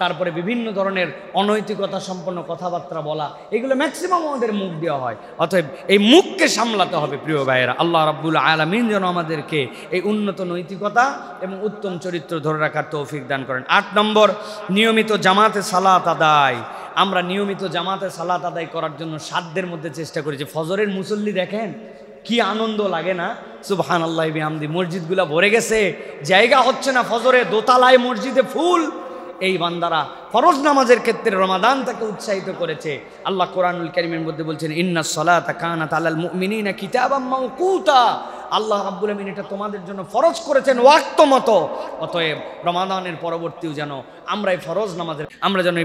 তারপরে বিভিন্ন ধরনের অনৈতিকতা সম্পন্ন কথাবার্তা বলা, এগুলো ম্যাক্সিমাম আমাদের মুখ দেওয়া হয়। অতএব এই মুখকে সামলাতে হবে। প্রিয় ভাইয়েরা, আল্লাহ রাব্বুল আলামিন যেন আমাদেরকে এই উন্নত নৈতিকতা এবং উত্তম চরিত্র ধরে রাখার তৌফিক দান করেন। 8 নম্বর, নিয়মিত জামাতে সালাত আদায়। আমরা নিয়মিত জামাতে সালাত আদায় করার জন্য সাধ্যের মধ্যে চেষ্টা করি। যে ফজরের মুসল্লি দেখেন কি আনন্দ লাগে না, সুবহানাল্লাহি বিহামদি। মসজিদগুলা ভরে গেছে, জায়গা হচ্ছে না, ফজরে দোতলায় মসজিদে ফুল। এই বান্দারা ফরজ নামাজের ক্ষেত্রে রমাদান তাকে উৎসাহিত করেছে। আল্লাহ কোরআনুল কারীমের মধ্যে বলছেন, ইন্নাস সালাতা কানাত আলাল মুমিনিনা কিতাবাম মাওকুতা। আল্লাহ রাব্বুল আমিন এটা তোমাদের জন্য ফরজ করেছেন ওয়াক্ত মতো। অতএব রমাদানের পরবর্তীও যেন আমরা এই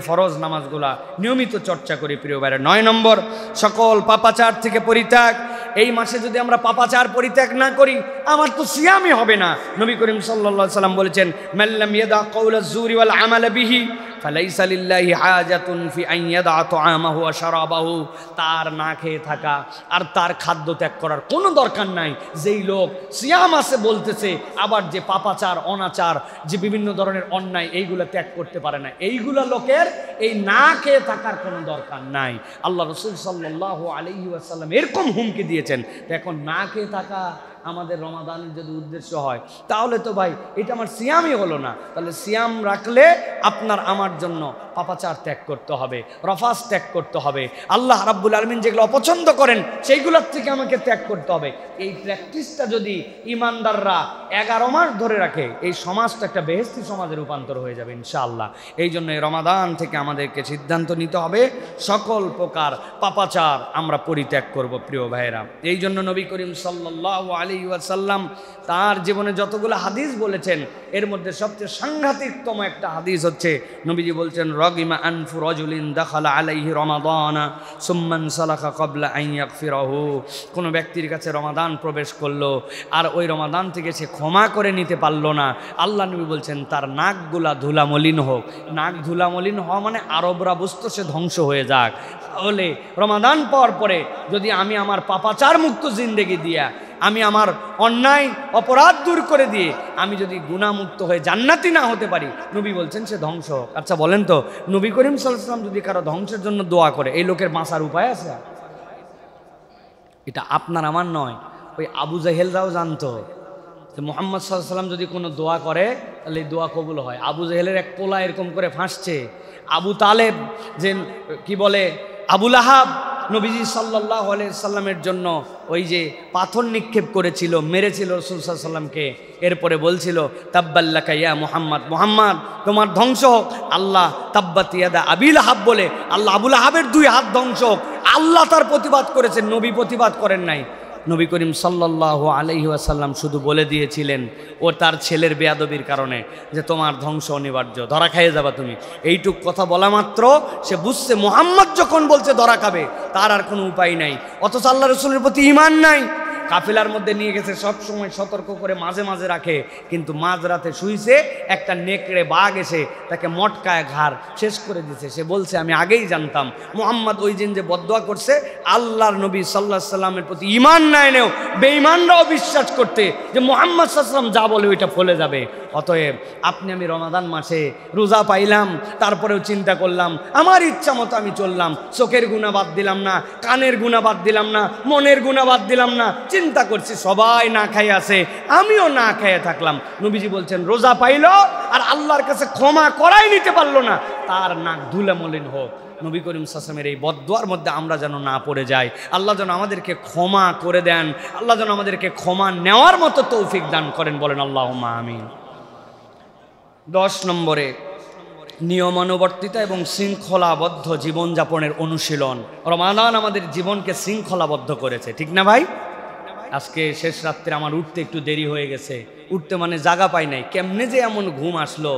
ফরজ নামাজগুলা নিয়মিত চর্চা করি। প্রিয় ভাইরা, 9 নম্বর, সকল পাপাচার থেকে পরিত্যাগ। এই মাসে যদি আমরা পাপাচার পরিত্যাগ না করি, আমার তো সিয়ামই হবে না। নবী করিম সাল্লাল্লাহু আলাইহি সাল্লাম বলেছেন, মাল্লাম ইয়াদা কাওলা যুরি ওয়াল আমালা বিহি ফালাইসা লিল্লাহি হাজাতুন ফি আন ইয়াদা তাআমাহু ওয়া শারাবাহু। তার না খেয়ে থাকা আর তার খাদ্য ত্যাগ করার কোনো দরকার নাই। যেই লোক সিয়াম আছে বলতেছে, আবার যে পাপাচার, অনাচার, যে বিভিন্ন ধরনের অন্যায়, এইগুলো ত্যাগ করতে পারে না, এইগুলা লোকের এই না খেয়ে থাকার কোনো দরকার নাই। আল্লাহ রাসূল সাল্লাল্লাহু আলাইহি ওয়াসাল্লাম এরকম হুমকি দিয়েছেন। এখন না খেয়ে থাকা আমাদের রমাদানের যদি উদ্দেশ্য হয়, তাহলে তো ভাই এটা আমার সিয়ামই হলো না। তাহলে সিয়াম রাখলে আপনার আমার জন্য পাপাচার ত্যাগ করতে হবে, রফাস ত্যাগ করতে হবে, আল্লাহ রাব্বুল আলামিন যেগুলো অপছন্দ করেন সেইগুলোর থেকে আমাকে ত্যাগ করতে হবে। এই প্র্যাকটিসটা যদি ইমানদাররা 11 মাস ধরে রাখে, এই সমাজটা একটা বেহেশতি সমাজে রূপান্তর হয়ে যাবে ইনশাআল্লাহ। এই জন্য এই রমাদান থেকে আমাদেরকে সিদ্ধান্ত নিতে হবে সকল প্রকার পাপাচার আমরা পরিত্যাগ করব। প্রিয় ভাইয়েরা, এই জন্য নবী করিম সাল্লাল্লাহু আলাইহি আলাইহি ওয়াসাল্লাম তার জীবনে যতগুলো হাদিস বলেছেন এর মধ্যে সবচেয়ে সাংঘাতিকতম একটা হাদিস হচ্ছে নবীজি বলছেন রগিমা আনফু রাজুলিন দাখালা আলাইহি রমাদানা সুম্মান সালাখা ক্বাবলা আন ইয়াগফিরাহু। কোনো ব্যক্তির কাছে রমাদান প্রবেশ করলো আর ওই রমাদান থেকে সে ক্ষমা করে নিতে পারলো না, আল্লাহ নবী বলছেন তার নাকগুলা ধুলামলিন হোক। নাক ধুলামলিন হওয়া মানে আরবরা বুঝতো সে ধ্বংস হয়ে যাক। তাহলে রমাদান পাওয়ার পরে যদি আমি আমার পাপাচার মুক্ত জিন্দেগি দিয়া, আমি আমার অন্যায় অপরাধ দূর করে দিয়ে আমি যদি গুনাহমুক্ত হয়ে জান্নাতি না হতে পারি, নবী বলছেন সে ধ্বংস হোক। আচ্ছা বলেন তো, নবী করিম সাল্লাল্লাহু আলাইহি ওয়াসাল্লাম যদি কারো ধ্বংসের জন্য দোয়া করে, এই লোকের বাঁচার উপায় আছে? এটা আপনার আমার নয়, ওই আবু জাহেলরাও জানতো যে মুহাম্মদ সাল্লাল্লাহু আলাইহি ওয়াসাল্লাম যদি কোনো দোয়া করে তাহলে এই দোয়া কবুল হয়। আবু জাহেলের এক পোলা এরকম করে ফাঁসছে। আবু তালেব যে কি বলে আবুল আহাব নবীজি সাল্লাল্লাহু আলাইহি সাল্লামের জন্য ওই যে পাথর নিক্ষেপ করেছিল, মেরেছিল রাসূল সাল্লাল্লাহু আলাইহি সাল্লামকে, এরপরে বলছিল তাব্বাল্লাকা ইয়া মুহাম্মদ, মুহাম্মদ তোমার ধ্বংস হোক। আল্লাহ তাব্বাত ইয়াদা আবিল আহাব বলে আল্লাহ আবুল আহাবের দুই হাত ধ্বংস হোক। আল্লাহ তার প্রতিবাদ করেছেন, নবী প্রতিবাদ করেন নাই। নবী করিম সাল্লাল্লাহু আলাইহি ওয়াসাল্লাম শুধু বলে দিয়েছিলেন ও তার ছেলের বেয়াদবির কারণে যে তোমার ধ্বংস অনিবার্য, ধরা খাইয়ে যাবা তুমি। এইটুক কথা বলা মাত্র সে বুঝছে মুহাম্মদ যখন বলছে ধরা খাবে, তার আর কোনো উপায় নাই। অথচ আল্লাহ রাসূলের প্রতি ঈমান নাই। কাফেলার মধ্যে নিয়ে গেছে, সব সময় সতর্ক করে মাঝে মাঝে রাখে, কিন্তু মাঝরাতে শুইছে, একটা নেকড়ে বাঘ এসে তাকে মটকায় ঘাড় শেষ করে দিয়েছে। সে বলছে আমি আগেই জানতাম মুহাম্মদ ওই দিন যে বদদোয়া করছে আল্লাহর নবী সাল্লাল্লাহু আলাইহি সাল্লামের প্রতি ঈমান নাই নেও, বেঈমানরাও বিশ্বাস করতে যে মুহাম্মদ সাল্লাল্লাহু আলাইহি সাল্লাম যা বলে ওইটা ফলে যাবে। অতএব আপনি আমি রমাদান মাসে রোজা পাইলাম, তারপরেও চিন্তা করলাম আমার ইচ্ছা মতো আমি চললাম, চোখের গুনাহ বাদ দিলাম না, কানের গুনাহ বাদ দিলাম না, মনের গুনাহ বাদ দিলাম না, চিন্তা করছি সবাই না খাই আছে, আমিও না খাইয়ে থাকলাম। নবীজি বলছেন রোজা পাইলো আর আল্লাহর কাছে ক্ষমা করাই নিতে পারলো না, তার নাক ধুলে মলিন হোক। নবী করিম সাল্লাল্লাহু আলাইহি ওয়াসাল্লামের এই বদদোয়ার মধ্যে আমরা যেন না পড়ে যাই। আল্লাহ যেন আমাদেরকে ক্ষমা করে দেন, আল্লাহ যেন আমাদেরকে ক্ষমা নেওয়ার মতো তৌফিক দান করেন, বলেন আল্লাহুম্মা আমিন। 10 নম্বরে নিয়মানুবর্তিতা এবং শৃঙ্খলাবদ্ধ জীবনযাপনের অনুশীলন। রমাদান আমাদের জীবনকে শৃঙ্খলাবদ্ধ করেছে, ঠিক না ভাই? আজকে শেষ রাত্রে আমার উঠতে একটু দেরি হয়ে গেছে, উঠতে মানে জায়গা পাই নাই, কেমনে যে এমন ঘুম আসলো।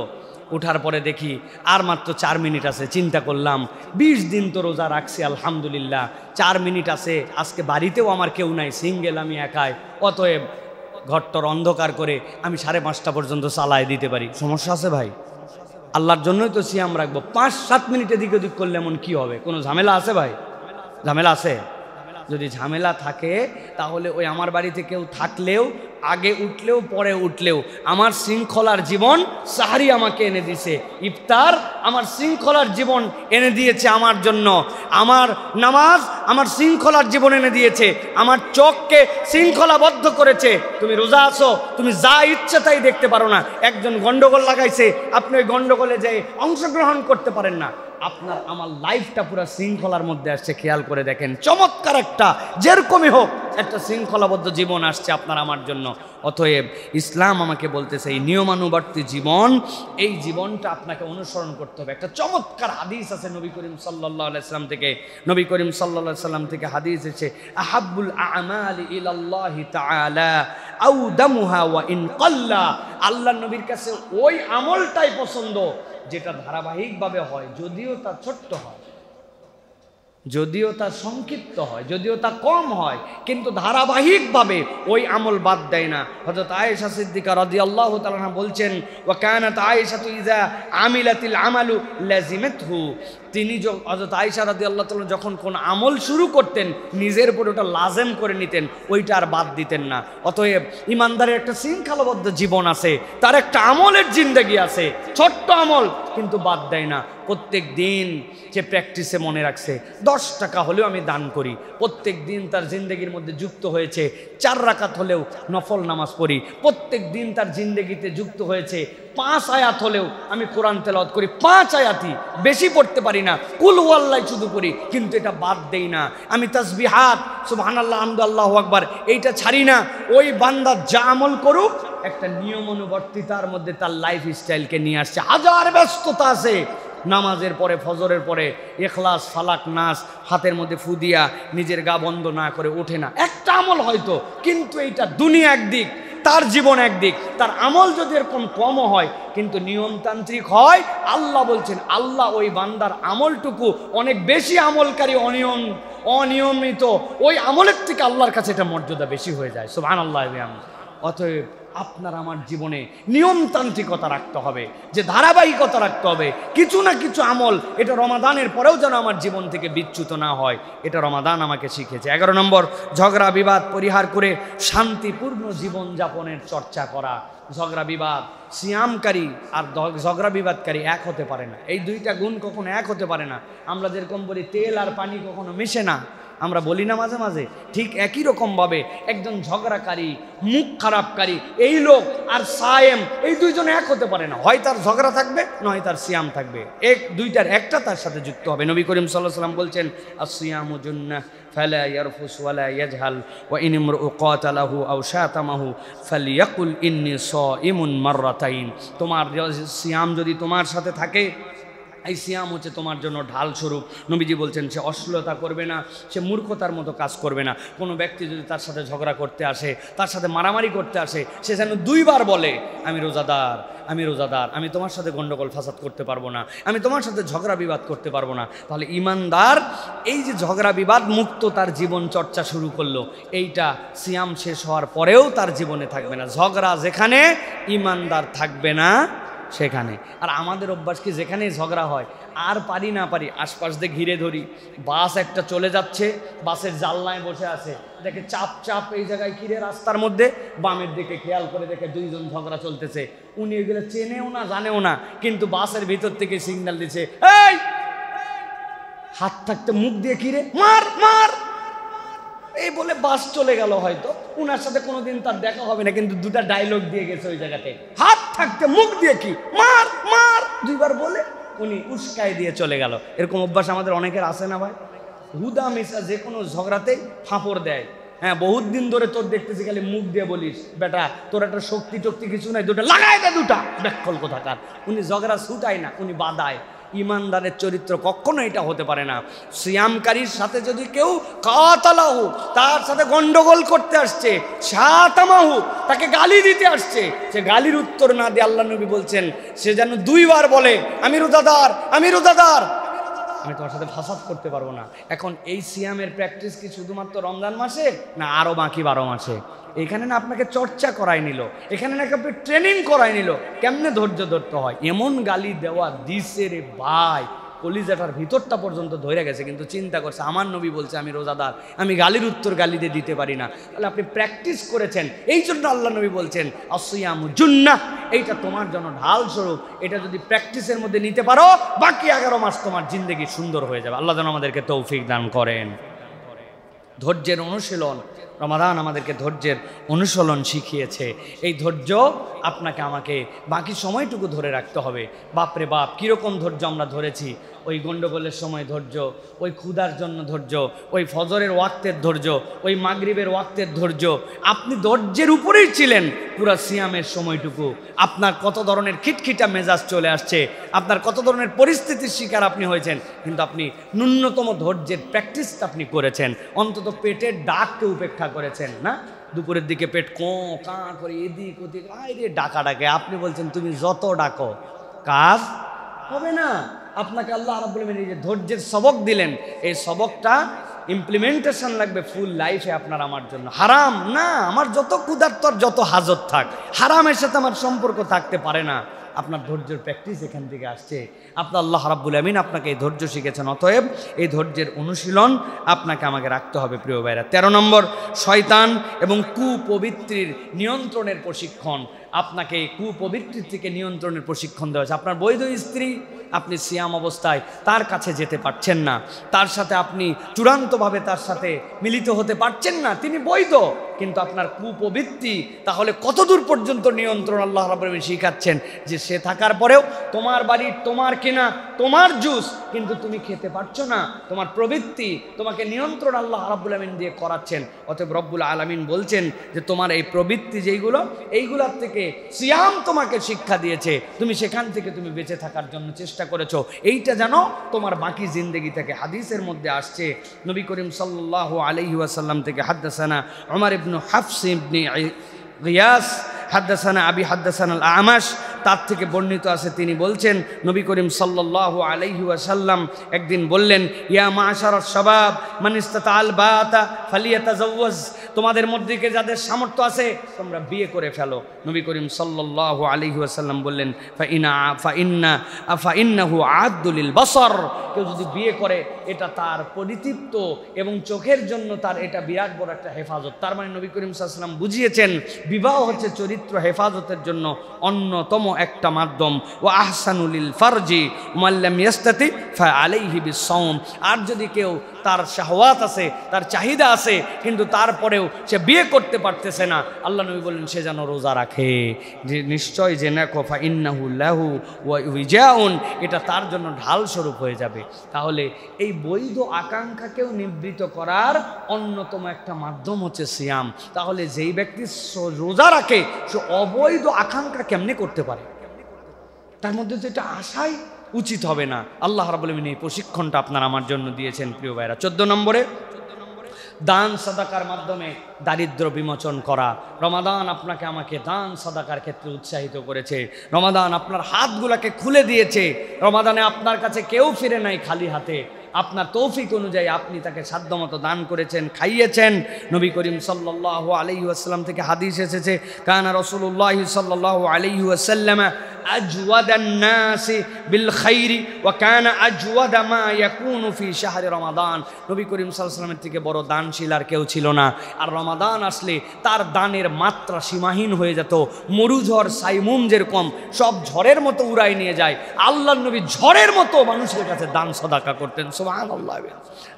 উঠার পরে দেখি আর মাত্র 4 মিনিট আছে। চিন্তা করলাম 20 দিন তো রোজা রাখছি আলহামদুলিল্লাহ, 4 মিনিট আছে, আজকে বাড়িতেও আমার কেউ নাই, সিঙ্গেল আমি একাই, অতএব ঘরটার অন্ধকার করে আমি 5:30 পর্যন্ত চালায় দিতে পারি। সমস্যা আছে ভাই? আল্লাহর জন্যই তো সিয়াম রাখবো। 5-7 মিনিটে দিক ওদিক করলে এমন কি হবে? কোনো ঝামেলা আছে ভাই? ঝামেলা আছে? যদি ঝামেলা থাকে তাহলে ওই আমার বাড়িতে কেউ থাকলেও, আগে উঠলেও পরে উঠলেও, আমার শৃঙ্খলার জীবন সাহারি আমাকে এনে দিয়েছে, ইফতার আমার শৃঙ্খলার জীবন এনে দিয়েছে আমার জন্য, আমার নামাজ আমার শৃঙ্খলার জীবন এনে দিয়েছে, আমার চোখকে শৃঙ্খলাবদ্ধ করেছে। তুমি রোজা আছো, তুমি যা ইচ্ছে তাই দেখতে পারো না। একজন গন্ডগোল লাগাইছে, আপনি ওই গন্ডগোলে যেয়ে অংশগ্রহণ করতে পারেন না। আপনার আমার লাইফটা পুরো শৃঙ্খলার মধ্যে আসছে। খেয়াল করে দেখেন, চমৎকার একটা যেরকমই হোক একটা শৃঙ্খলাবদ্ধ জীবন আসছে আপনার আমার জন্য। অতএব ইসলাম আমাকে বলতেছে এই নিয়মানুবর্তী জীবন, এই জীবনটা আপনাকে অনুসরণ করতে হবে। একটা চমৎকার হাদিস আছে নবী করিম সাল্লাল্লাহু আলাইহি সাল্লাম থেকে, নবী করিম সাল্লাল্লাহু আলাইহি সাল্লাম থেকে হাদিস এসেছে, আহাব্বুল আমালি ইলাল্লাহি তাআলা আউদামুহা ওয়া ইন কাল্লা। আল্লাহর নবীর কাছে ওই আমলটাই পছন্দ যেটা ধারাবাহিকভাবে হয়, যদিও তা ছোট্ট হয়, যদিও তা সংক্ষিপ্ত হয়, যদিও তা কম হয়, কিন্তু ধারাবাহিকভাবে ওই আমল বাদ দেয় না। হযরত আয়েশা সিদ্দিকা রাদিয়াল্লাহু তাআলা আনহা বলছেন, ওয়া কানাত আয়েশাতু ইযা আমিলাতিল আমালু লাজিমাতহু। তিনি হযরত আয়েশা রাদিয়াল্লাহু তাআলা যখন কোন আমল শুরু করতেন নিজের উপর ওটা লাজেম করে নিতেন, ওইটা আর বাদ দিতেন না। অতএব ইমানদারের একটা শৃঙ্খলাবদ্ধ জীবন আছে, তার একটা আমলের জিন্দেগি আছে, ছোট্ট আমল কিন্তু বাদ দেয় না। প্রত্যেক দিন সে প্র্যাকটিসে মনে রাখছে 10 টাকা হলেও আমি দান করি। প্রত্যেক দিন তার জিন্দেগির মধ্যে যুক্ত হয়েছে 4 রাকাত হলেও নফল নামাজ পড়ি। প্রত্যেক দিন তার জিন্দেগিতে যুক্ত হয়েছে 5 আয়াত হলেও আমি কোরআন তেলাওয়াত করি। 5 আয়াতই, বেশি পড়তে পারি না, কুল হুয়াল্লাহ শুধু পড়ি, কিন্তু এটা বাদ দেই না। আমি তাসবিহাত, সুবহানাল্লাহ, আলহামদুলিল্লাহ, আল্লাহু আকবার, এইটা ছাড়ি না। ওই বান্দা যা আমল করুক একটা নিয়ম অনুবর্তিতার মধ্যে তার লাইফ স্টাইলকে নিয়ে আসছে। হাজার ব্যস্ততা আছে, নামাজের পরে ফজরের পরে ইখলাস ফালাক নাস হাতের মধ্যে ফু দিয়া নিজের গা বন্ধ না করে ওঠে না। একটা আমল হয়তো, কিন্তু এইটা দুনিয়া একদিক, তার জীবন একদিক। তার আমল যদি এরকম কমও হয় কিন্তু নিয়মতান্ত্রিক হয়, আল্লাহ বলছেন আল্লাহ ওই বান্দার আমলটুকু অনেক বেশি আমলকারী অনিয়মিত ওই আমলের থেকে আল্লাহর কাছে এটা মর্যাদা বেশি হয়ে যায়। সুবহানাল্লাহ। অতএব আপনার আমার জীবনে নিয়মতান্ত্রিকতা রাখতে হবে, যে ধারাবাহিকতা রাখতে হবে। কিছু না কিছু আমল এটা রমাদানের পরেও যেন আমার জীবন থেকে বিচ্যুত না হয়, এটা রমাদান আমাকে শিখেছে। 11 নম্বর, ঝগড়া বিবাদ পরিহার করে শান্তিপূর্ণ জীবনযাপনের চর্চা করা। ঝগড়া বিবাদ, সিয়ামকারী আর ঝগড়া বিবাদকারী এক হতে পারে না। এই দুইটা গুণ কখনো এক হতে পারে না। আমরা যেরকম বলি তেল আর পানি কখনো মিশে না, আমরা বলি না মাঝে মাঝে, ঠিক একই রকমভাবে একজন ঝগড়াকারী, মুখ খারাপকারী এই লোক আর সায়েম এই দুইজন এক হতে পারে না। হয় তার ঝগড়া থাকবে, নয় তার সিয়াম থাকবে। দুইটার একটা তার সাথে যুক্ত হবে। নবী করিম সাল্লাল্লাহু আলাইহি ওয়াসাল্লাম বলছেন, আস-সিয়ামু জুন্নাহ ফালা ইয়ারফুস ওয়ালা ইয়াজহাল ওয়া ইন ইমরু কাতালাহু আও শাতামাহু ফালিয়াকুল ইন্নী সাইমুন মাররাতাইন। তোমার সিয়াম যদি তোমার সাথে থাকে, এই সিয়াম হচ্ছে তোমার জন্য ঢাল স্বরূপ। নবীজি বলছেন সে অশ্লীলতা করবে না, সে মূর্খতার মতো কাজ করবে না। কোনো ব্যক্তি যদি তার সাথে ঝগড়া করতে আসে, তার সাথে মারামারি করতে আসে, সে যেন 2 বার বলে, আমি রোজাদার, আমি রোজাদার, আমি তোমার সাথে গন্ডগোল ফাসাদ করতে পারবো না, আমি তোমার সাথে ঝগড়া বিবাদ করতে পারবো না। তাহলে ইমানদার এই যে ঝগড়া বিবাদ মুক্ত তার জীবন চর্চা শুরু করলো, এইটা সিয়াম শেষ হওয়ার পরেও তার জীবনে থাকবে না। ঝগড়া যেখানে, ইমানদার থাকবে না সেখানে। আর আমাদের অভ্যাস কি, যেখানেই ঝগড়া হয় আর পারি না পারি আশপাশ দিয়ে ঘিরে ধরি। বাস একটা চলে যাচ্ছে, বাসের জানলায় বসে আছে, দেখে চাপ চাপ এই জায়গায় ঘিরে রাস্তার মধ্যে, বামের দিকে খেয়াল করে দেখে 2 জন ঝগড়া চলতেছে। উনি এগুলো চেনেও না, জানেও না, কিন্তু বাসের ভিতর থেকে সিগন্যাল দিচ্ছে, এই হাত থাকতে মুখ দিয়ে ঘিরে মার মার, এই বলে বাস চলে গেল। হয়তো উনার সাথে কোনোদিন তার দেখা হবে না, কিন্তু 2টা ডায়লগ দিয়ে গেছে ওই জায়গাতে, হাত থাকতে মুখ দিয়ে কি মার মার 2 বার বলে উনি উস্কাই দিয়ে চলে গেল। এরকম অভ্যাস আমাদের অনেকের আছে না ভাই? হুদা মিশা যে কোনো ঝগড়াতেই ফাঁপড় দেয়। হ্যাঁ, বহুত দিন ধরে তোর দেখতেছি খালি মুখ দিয়ে বলিস, বেটা তোর একটা শক্তি টক্তি কিছু নাই, 2টা লাগাই দে, 2টা ব্যাকল কোথাকার। উনি ঝগড়া ছুটায় না, উনি বাদায়। ইমানদারের চরিত্র কখনো এটা হতে পারে না। সিয়ামকারীর সাথে যদি কেউ কাতালাহু, তার সাথে গন্ডগোল করতে আসছে, শাতামাহু, তাকে গালি দিতে আসছে, সে গালির উত্তর না দিয়ে আল্লাহ নবী বলছেন সে যেন 2 বার বলে, আমি রোজাদার, আমি রোজাদার, আমি তোমার সাথে ফাসাদ করতে পারবো না। এখন এই সিয়ামের প্র্যাকটিস কি শুধুমাত্র রমজান মাসে, না আরও বাকি 12 মাসে? এখানে না আপনাকে চর্চা করাই নিল, এখানে নাকি আপনি ট্রেনিং করাই নিল কেমনে ধৈর্য ধরতে হয়। এমন গালি দেওয়া দিছে রে ভাই, কলিজাটার ভিতরটা পর্যন্ত ধরে গেছে। কিন্তু চিন্তা করছে আমার নবী বলছে আমি রোজাদার, আমি গালির উত্তর গালি দিয়ে দিতে পারি না। তাহলে আপনি প্র্যাকটিস করেছেন, এই জন্য আল্লাহ নবী বলছেন আস-সিয়ামু জুন্নাহ, এইটা তোমার জন্য ঢাল স্বরূপ। এটা যদি প্র্যাকটিসের মধ্যে নিতে পারো, বাকি 11 মাস তোমার জিন্দগি সুন্দর হয়ে যাবে। আল্লাহ যেন আমাদেরকে তৌফিক দান করেন। ধৈর্যের অনুশীলন, রমাদান আমাদেরকে ধৈর্যের অনুশীলন শিখিয়েছে। এই ধৈর্য আপনাকে আমাকে বাকি সময়টুকু ধরে রাখতে হবে। বাপরে বাপ, কীরকম ধৈর্য আমরা ধরেছি! ওই গন্ডগোলের সময় ধৈর্য, ওই ক্ষুধার জন্য ধৈর্য, ওই ফজরের ওয়াক্তের ধৈর্য, ওই মাগরিবের ওয়াক্তের ধৈর্য। আপনি ধৈর্যের উপরেই ছিলেন পুরা সিয়ামের সময়টুকু। আপনার কত ধরনের খিটখিটা মেজাজ চলে আসছে, আপনার কত ধরনের পরিস্থিতির শিকার আপনি হয়েছেন, কিন্তু আপনি ন্যূনতম ধৈর্যের প্র্যাকটিসটা আপনি করেছেন। অন্তত পেটের ডাককে উপেক্ষা করেছেন না। দুপুরের দিকে পেট কাঁ করে এদিক ওদিক আরে ডাকা ডাকে, আপনি বলছেন তুমি যত ডাকো কাজ হবে না। আপনাকে আল্লাহ রাব্বুল আলামিন যে ধৈর্যের সবক দিলেন, এই সবকটা ইমপ্লিমেন্টেশন লাগবে ফুল লাইফে আপনার আমার জন্য। হারাম না, আমার যত ক্ষুধার্ত যত হাজত থাক, হারামের সাথে আমার সম্পর্ক থাকতে পারে না। আপনার ধৈর্যের প্র্যাকটিস এখান থেকে আসছে। আপনার আল্লাহ রাব্বুল আমিন আপনাকে এই ধৈর্য শিখেছেন, অতএব এই ধৈর্যের অনুশীলন আপনাকে আমাকে রাখতে হবে। প্রিয় ভাইরা, 13 নম্বর, শয়তান এবং কুপবিত্রির নিয়ন্ত্রণের প্রশিক্ষণ। আপনাকে কুপবিত্রির থেকে নিয়ন্ত্রণের প্রশিক্ষণ দেওয়া হয়েছে। আপনার বৈধ স্ত্রী, আপনি সিয়াম অবস্থায় তার কাছে যেতে পারছেন না, তার সাথে আপনি চূড়ান্তভাবে তার সাথে মিলিত হতে পারছেন না, তিনি বৈধ, কিন্তু আপনার কুপবৃত্তি তাহলে কতদূর পর্যন্ত নিয়ন্ত্রণ আল্লাহ রাব্বুল আলামিন শিখাচ্ছেন যে সে থাকার পরেও তোমার বাড়ির, তোমার কেনা, তোমার জুস কিন্তু তুমি খেতে পারছো না, তোমার প্রবৃত্তি, তোমাকে নিয়ন্ত্রণ আল্লাহ রাব্বুল আলামিন দিয়ে করাচ্ছেন। অতএব রব্বুল আলামিন বলছেন যে তোমার এই প্রবৃত্তি যেইগুলো, এইগুলোর থেকে সিয়াম তোমাকে শিক্ষা দিয়েছে, তুমি সেখান থেকে তুমি বেঁচে থাকার জন্য চেষ্টা করেছো, এইটা জানো তোমার বাকি জিন্দেগি থেকে। হাদিসের মধ্যে আসছে নবী করিম সাল্লাল্লাহু আলাইহি ওয়াসাল্লাম থেকে, হাদ্দাসানা উমর ইবনে হাফস ইবনে গিয়াস হাদ্দাসানা আবি হাদ্দাসানা আল আমাশ, তার থেকে বর্ণিত আছে, তিনি বলছেন নবী করিম সাল্লাল্লাহু আলাইহি ওয়াসাল্লাম একদিন বললেন, ইয়া মাশারাশ শাবাব মান ইসতাতাআল বাতা ফালিয়াতাজাওয়াজ, তোমাদের মধ্যে যাদের সামর্থ্য আছে তোমরা বিয়ে করে ফেলো। নবী করিম সাল্লাল্লাহু আলাইহি ওয়াসাল্লাম বললেন, ফাইন্নাহু আ'দ্দু লিল বাসার, কেউ যদি বিয়ে করে এটা তার পরিতৃপ্ত এবং চোখের জন্য তার এটা বিরাট বড় একটা হেফাজত। তার মানে নবী করিম সাল্লাল্লাহু আলাইহি ওয়াসাল্লাম বুঝিয়েছেন বিবাহ হচ্ছে চরিত্র হেফাজতের জন্য অন্যতম একটা মাধ্যম। ওয়া আহসানু লিল ফারজি মান লাম ইয়াস্তাতি ফাআলাইহি বিস-সাওম, আর যদি কেউ তার শাহওয়াত আছে, তার চাহিদা আছে, কিন্তু তারপরেও সে বিয়ে করতে পারতেছে না, আল্লাহ নবী বললেন সে যেন রোজা রাখে। যে নিশ্চয় যে নাকো ফাইন্নাহু লাহু ওয়া উইজাউন, এটা তার জন্য ঢাল স্বরূপ হয়ে যাবে। তাহলে এই বৈধ আকাঙ্ক্ষাকেও নিবৃত করার অন্যতম একটা মাধ্যম হচ্ছে সিয়াম। তাহলে যেই ব্যক্তি রোজা রাখে সে অবৈধ আকাঙ্ক্ষা কেমনে করতে পারে? তার মধ্যে তো এটা আশাই উচিত হবে না। আল্লাহ রাব্বুল আলামিন এই প্রশিক্ষণটা আপনার আমার জন্য দিয়েছেন প্রিয় ভাইরা। 14 নম্বরে দান সাদাকার মাধ্যমে দারিদ্র বিমোচন করা। রমাদান আপনাকে আমাকে দান সাদাকার ক্ষেত্রে উৎসাহিত করেছে। রমাদান আপনার হাতগুলোকে খুলে দিয়েছে। রমাদানে আপনার কাছে কেউ ফিরে নাই খালি হাতে। আপনার তৌফিক অনুযায়ী আপনি তাকে সাধ্যমতো দান করেছেন, খাইয়েছেন। নবী করিম সাল্লাল্লাহু আলাইহি ওয়াসাল্লাম থেকে হাদিস এসেছে, কানা রাসূলুল্লাহ সাল্লাল্লাহু আলাইহি ওয়াসাল্লাম আজওয়াদান নাসি বিল খাইরি ওয়া কানা আজওয়াদা মা ইয়াকুনু ফি শাহরি রমাদান। নবী করিম সাল্লাল্লাহু আলাইহি ওয়াসাল্লামের থেকে বড় দানশীল আর কেউ ছিল না। আর রমাদান আসলে তার দানের মাত্রা সীমাহীন হয়ে যেত। মরুঝড় সাইমুম যেরকম সব ঝড়ের মতো উড়াই নিয়ে যায়, আল্লাহর নবী ঝড়ের মতো মানুষের কাছে দান সাদাকা করতেন। সুবহানাল্লাহ।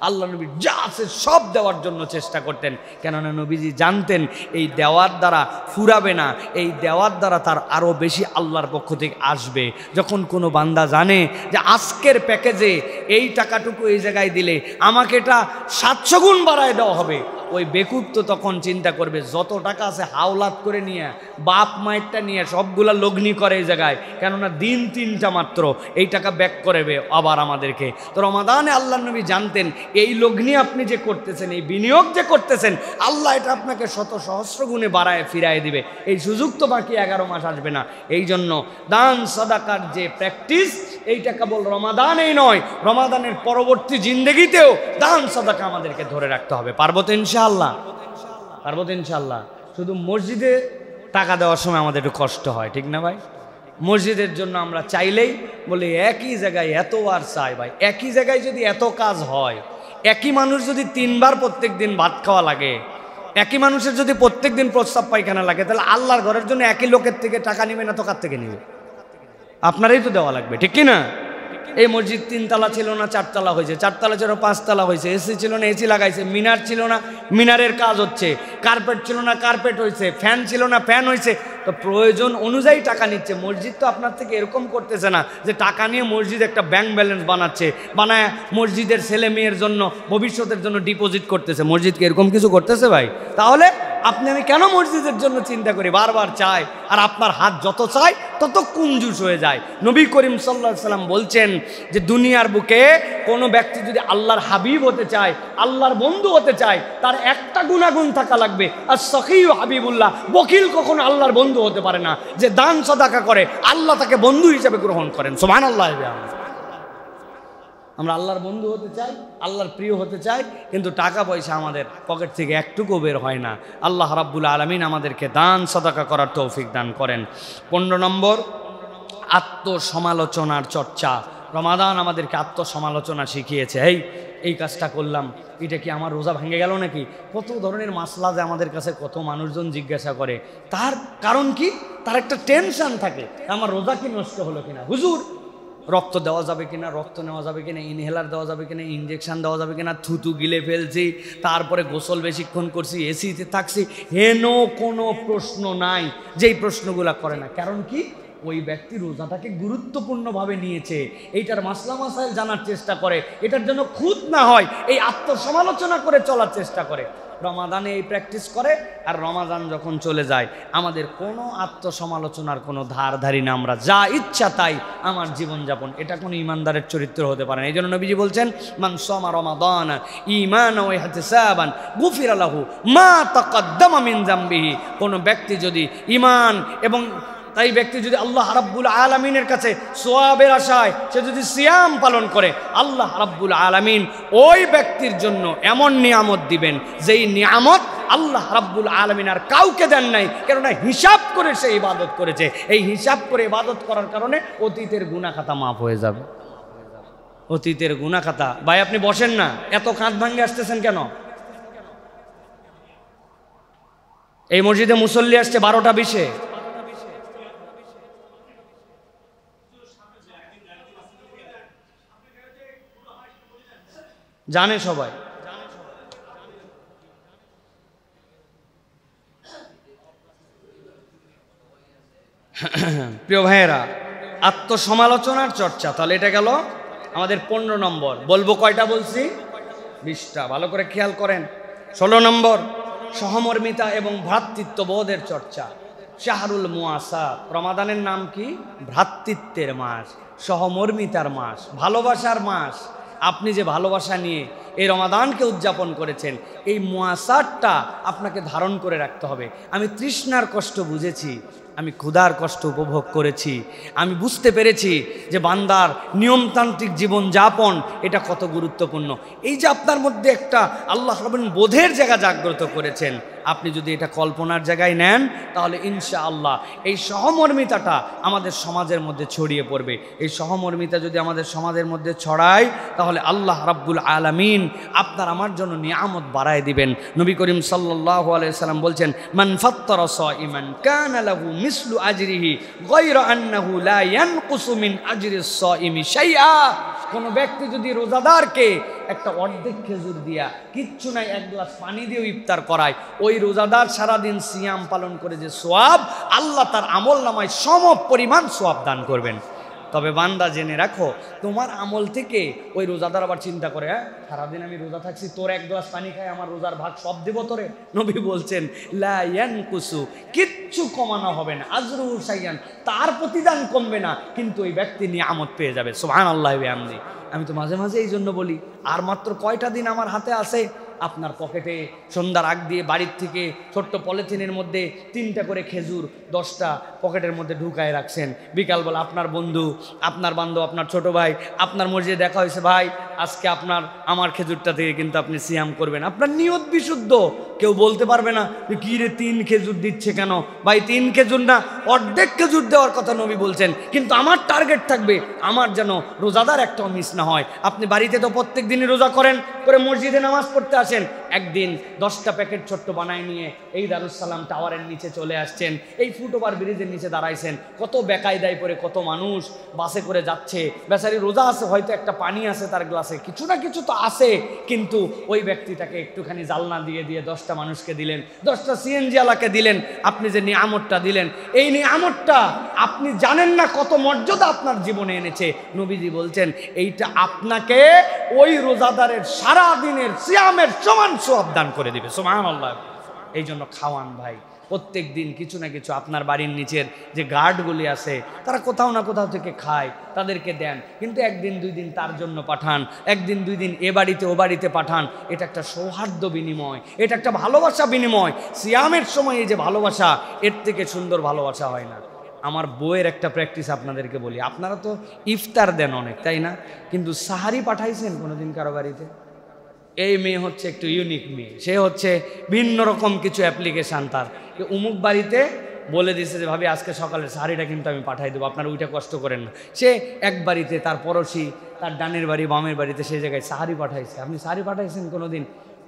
আল্লাহ নবী যা আছে সব দেওয়ার জন্য চেষ্টা করতেন, কেননা নবীজি জানতেন এই দেওয়ার দ্বারা ফুরাবে না, এই দেওয়ার দ্বারা তার আরও বেশি আল্লাহর পক্ষ থেকে আসবে। যখন কোনো বান্দা জানে যে আজকের প্যাকেজে এই টাকাটুকু এই জায়গায় দিলে আমাকে এটা 700 গুণ বাড়ায় দেওয়া হবে, ওই বেকুব তো তখন চিন্তা করবে যত টাকা আছে হাওলাত করে নিয়ে বাপ মায়েরটা নিয়ে সবগুলা লগ্নি করে এই জায়গায়, কেননা দিন 3টা মাত্র, এই টাকা ব্যাক করবে আবার আমাদেরকে। তো রমাদানে আল্লাহ নবী জানতেন এই লগ্নি আপনি যে করতেছেন, এই বিনিয়োগ যে করতেছেন, আল্লাহ এটা আপনাকে শত সহস্র গুণে বাড়ায় ফিরায় দিবে। এই সুযোগ তো বাকি 11 মাস আসবে না। এই জন্য দান সাদাকার যে প্র্যাকটিস, এইটা কেবল রমাদানেই নয়, রমাদানের পরবর্তী জিন্দেগিতেও দান সাদাকা আমাদেরকে ধরে রাখতে হবে। পারবো তো ইনশাআল্লাহ? পারবো তো ইনশাআল্লাহ? শুধু মসজিদে টাকা দেওয়ার সময় আমাদের একটু কষ্ট হয়, ঠিক না ভাই? মসজিদের জন্য আমরা চাইলেই বলি একই জায়গায় এতবার চাই। ভাই একই জায়গায় যদি এত কাজ হয়, একই মানুষ যদি 3 বার প্রত্যেক দিন ভাত খাওয়া লাগে, একই মানুষের যদি প্রত্যেক দিন প্রস্রাব পায়খানা লাগে, তাহলে আল্লাহর ঘরের জন্য একই লোকের থেকে টাকা নেবে না তো কার থেকে নেবে? আপনারই তো দেওয়া লাগবে, ঠিক কি না? এই মসজিদ 3 তলা ছিল না 4 তলা হয়েছে, 4 তলা ছিল 5 তলা হয়েছে, এসি ছিল না এসি লাগাইছে, মিনার ছিল না মিনারের কাজ হচ্ছে, কার্পেট ছিল না কার্পেট হয়েছে, ফ্যান ছিল না ফ্যান হয়েছে। তো প্রয়োজন অনুযায়ী টাকা নিচ্ছে। মসজিদ তো আপনার থেকে এরকম করতেছে না যে টাকা নিয়ে মসজিদ একটা ব্যাংক ব্যালেন্স বানাচ্ছে, বানায় মসজিদের ছেলে মেয়ের জন্য ভবিষ্যতের জন্য ডিপোজিট করতেছে। মসজিদকে এরকম কিছু করতেছে ভাই? তাহলে আপনি আমি কেন মসজিদের জন্য চিন্তা করি, বারবার চাই, আর আপনার হাত যত চায় তত কুঞ্জুস হয়ে যায়। নবী করিম সাল্লাল্লাহু আলাইহি সাল্লাম বলছেন যে দুনিয়ার বুকে কোনো ব্যক্তি যদি আল্লাহর হাবিব হতে চায়, আল্লাহর বন্ধু হতে চায়, তার একটা গুণাগুণ থাকা লাগবে, আর সখীউ হাবিবুল্লাহ। বকিল কখনো আল্লাহর বন্ধু হতে পারে না। যে দান সাদাকা করে আল্লাহ তাকে বন্ধু হিসেবে গ্রহণ করেন। সুবহানাল্লাহ। আমরা আল্লাহর বন্ধু হতে চাই, আল্লাহর প্রিয় হতে চাই, কিন্তু টাকা পয়সা আমাদের পকেট থেকে একটুকু বের হয় না। আল্লাহ রাব্বুল আলামিন আমাদেরকে দান সাদাকা করার তৌফিক দান করেন। 15 নম্বর, আত্মসমালোচনার চর্চা। রমাদান আমাদেরকে আত্মসমালোচনা শিখিয়েছে। এই কাজটা করলাম, এটা কি আমার রোজা ভেঙে গেল নাকি? কত ধরনের মাসলা যে আমাদের কাছে কত মানুষজন জিজ্ঞাসা করে, তার কারণ কি? তার একটা টেনশন থাকে, আমার রোজা কি নষ্ট হলো কিনা, হুজুর রক্ত দেওয়া যাবে কিনা, রক্ত নেওয়া যাবে কিনা, ইনহেলার দেওয়া যাবে কিনা, ইঞ্জেকশন দেওয়া যাবে কিনা, থুতু গিলে ফেলছি, তারপরে গোসল বেশিক্ষণ করছি, এসিতে থাকছি, হেন কোনো প্রশ্ন নাই যেই প্রশ্নগুলা করে না। কারণ কি? ওই ব্যক্তি রোজাটাকে গুরুত্বপূর্ণভাবে নিয়েছে, এইটার মাসলা মাসাইল জানার চেষ্টা করে, এটার জন্য খুঁত না হয় এই আত্মসমালোচনা করে চলার চেষ্টা করে। রমাদানে এই প্র্যাকটিস করে, আর রমাদান যখন চলে যায় আমাদের কোনো আত্মসমালোচনার কোনো ধার ধারি না, আমরা যা ইচ্ছা তাই আমার জীবনযাপন। এটা কোনো ইমানদারের চরিত্র হতে পারে না। এই জন্য নবীজি বলছেন, মান সামা রমাদান ঈমানান ওয়া ইহতিসাবান গুফিরা লাহু মা তাকাদ্দামা মিন যামবিহি। কোনো ব্যক্তি যদি ঈমান এবং তাই ব্যক্তি যদি আল্লাহ রাব্বুল আলামিনের কাছে সওয়াবের আশায় সে যদি সিয়াম পালন করে, আল্লাহ রাব্বুল আলামিন ওই ব্যক্তির জন্য এমন নিয়ামত দিবেন যেই নিয়ামত আল্লাহ রাব্বুল আলামিন আর কাউকে দেন নাই, কেননা হিসাব করে সে ইবাদত করেছে। এই হিসাব করে ইবাদত করার কারণে অতীতের গুনাহ খাতা মাফ হয়ে যাবে। অতীতের গুনাহ খাতা। ভাই আপনি বসেন না, এত কাঁধ ভাঙ্গে আসতেছেন কেন? এই মসজিদে মুসল্লি আসছে 12টা 20-এ। জানে সবাই। প্রিয় ভাইয়েরা, আত্মসমালোচনার চর্চা, তাহলে এটা গেল আমাদের 15 নম্বর। বলবো কয়টা বলছি? 20টা। ভালো করে খেয়াল করেন। 16 নম্বর, সহমর্মিতা এবং ভ্রাতৃত্ববোধের চর্চা। শাহরুল মুআসাত। রমাদানের নাম কি? ভ্রাতৃত্বের মাস, সহমর্মিতার মাস, ভালোবাসার মাস। আপনি যে ভালোবাসা নিয়ে এই রমাদানকে উদযাপন করেছেন, এই মুআসাতটা আপনাকে ধারণ করে রাখতে হবে। আমি তৃষ্ণার কষ্ট বুঝেছি, আমি ক্ষুধার কষ্ট উপভোগ করেছি, আমি বুঝতে পেরেছি যে বান্দার নিয়মতান্ত্রিক জীবন যাপন এটা কত গুরুত্বপূর্ণ। এই যে আপনার মধ্যে একটা আল্লাহ রাব্বুল বোধের জায়গা জাগ্রত করেছেন, আপনি যদি এটা কল্পনার জায়গায় নেন তাহলে ইনশাআল্লাহ এই সহমর্মিতাটা আমাদের সমাজের মধ্যে ছড়িয়ে পড়বে। এই সহমর্মিতা যদি আমাদের সমাজের মধ্যে ছড়ায় তাহলে আল্লাহ রাব্বুল আলামিন আপনার আমার জন্য নিয়ামত বাড়ায় দিবেন। নবী করিম সাল্লাল্লাহু আলাইহি সাল্লাম বলছেন, মান ফাত্তারা সাইমান কানা লাহু মিসলু আজরিহি গায়রা আন্নাহু লা ইয়ানকুসু মিন আজরিস সাইমি শাইআ। কোনো ব্যক্তি যদি রোজাদারকে একটা অর্ধেক খেজুর দিয়া, কিচ্ছু নাই, এক গ্লাস পানি দিয়ে ইফতার করায়, ওই রোজাদার সারাদিন সিয়াম পালন করে যে সোয়াব, আল্লাহ তার আমল নামায় সম পরিমাণ সোয়াব দান করবেন। তবে বান্দা জেনে রাখো, তোমার আমল থেকে ওই রোজাদার আবার চিন্তা করে, হ্যাঁ সারাদিন আমি রোজা থাকছি, তোর এক গ্লাস পানি খাই, আমার রোজার ভাগ সব দেব তোরে। নবী বলছেন, লা ইয়ানকুসু, কিচ্ছু কমানো হবে না, আজরুহু শাইয়ান, তার প্রতিদান কমবে না, কিন্তু ওই ব্যক্তি নিয়ামত পেয়ে যাবে। সুবহানাল্লাহি ওয়া বিহামদিহি। আমি তো মাঝে মাঝে এই জন্য বলি, আর মাত্র কয়টা দিন আমার হাতে আছে, আপনার পকেটে সন্ধ্যার আগ দিয়ে বাড়ির থেকে ছোট্ট পলিথিনের মধ্যে 3টা করে খেজুর 10টা পকেটের মধ্যে ঢুকায় রাখছেন। বিকালবেলা আপনার বন্ধু, আপনার বান্ধব, আপনার ছোট ভাই আপনার মসজিদে দেখা হয়েছে, ভাই আজকে আমার খেজুরটা থেকে কিন্তু আপনি সিয়াম করবেন। আপনার নিয়ত বিশুদ্ধ, কেউ বলতে পারবে না যে কী রে 3 খেজুর দিচ্ছে কেন। ভাই 3 খেজুর না, অর্ধেক খেজুর দেওয়ার কথা নবী বলছেন, কিন্তু আমার টার্গেট থাকবে আমার যেন রোজাদার একটাও মিস না হয়। আপনি বাড়িতে তো প্রত্যেক দিনই রোজা করেন, করে মসজিদে নামাজ পড়তে আসেন, একদিন 10টা প্যাকেট ছোট্ট বানায় নিয়ে এই দারুস সালাম টাওয়ারের নিচে চলে আসছেন, এই ফুটওভার ব্রিজের নিচে দাঁড়াইছেন, কত বেকায়দায় পরে কত মানুষ বাসে করে যাচ্ছে, বেচারি রোজা আছে, হয়তো একটা পানি আছে তার গ্লাসে, কিছু না কিছু তো আছে, কিন্তু ওই ব্যক্তিটাকে একটুখানি জালনা দিয়ে 10টা মানুষকে দিলেন, 10টা সিএনজি আলাকে দিলেন, আপনি যে নিয়ামতটা দিলেন, এই নিয়ামতটা আপনি জানেন না কত মর্যাদা আপনার জীবনে এনেছে। নবীজি বলছেন, এইটা আপনাকে ওই রোজাদারের সারা দিনের সিয়ামের সমান সওয়াব দান করে দিবে। সুবহানাল্লাহ। এই জন্য খাওয়ান ভাই, প্রত্যেক দিন কিছু না কিছু। আপনার বাড়ির নিচের যে গার্ডগুলি আছে তারা কোথাও না কোথাও থেকে খায়, তাদেরকে দেন, কিন্তু 1 দিন 2 দিন তার জন্য পাঠান, 1 দিন 2 দিন এ বাড়িতে ও বাড়িতে পাঠান। এটা একটা সৌহার্দ্য বিনিময়, এটা একটা ভালোবাসা বিনিময়। সিয়ামের সময় এই যে ভালোবাসা, এর থেকে সুন্দর ভালোবাসা হয় না। আমার বইয়ের একটা প্র্যাকটিস আপনাদেরকে বলি, আপনারা তো ইফতার দেন অনেক, তাই না? কিন্তু সাহারি পাঠাইছেন কোনোদিন কারো বাড়িতে? এই মেয়ে হচ্ছে একটু ইউনিক মেয়ে, সে হচ্ছে ভিন্ন রকম কিছু অ্যাপ্লিকেশান তার, অমুক বাড়িতে বলে দিছে যে ভাবি আজকে সকালের সাহারিটা কিন্তু আমি পাঠাই দেবো, আপনারা ওইটা কষ্ট করেন না। সে এক বাড়িতে, তার পড়োশি, তার ডানের বাড়ি বামের বাড়িতে, সেই জায়গায় সাহারি পাঠাইছে। আপনি সাহারি পাঠাইছেন কোনোদিন?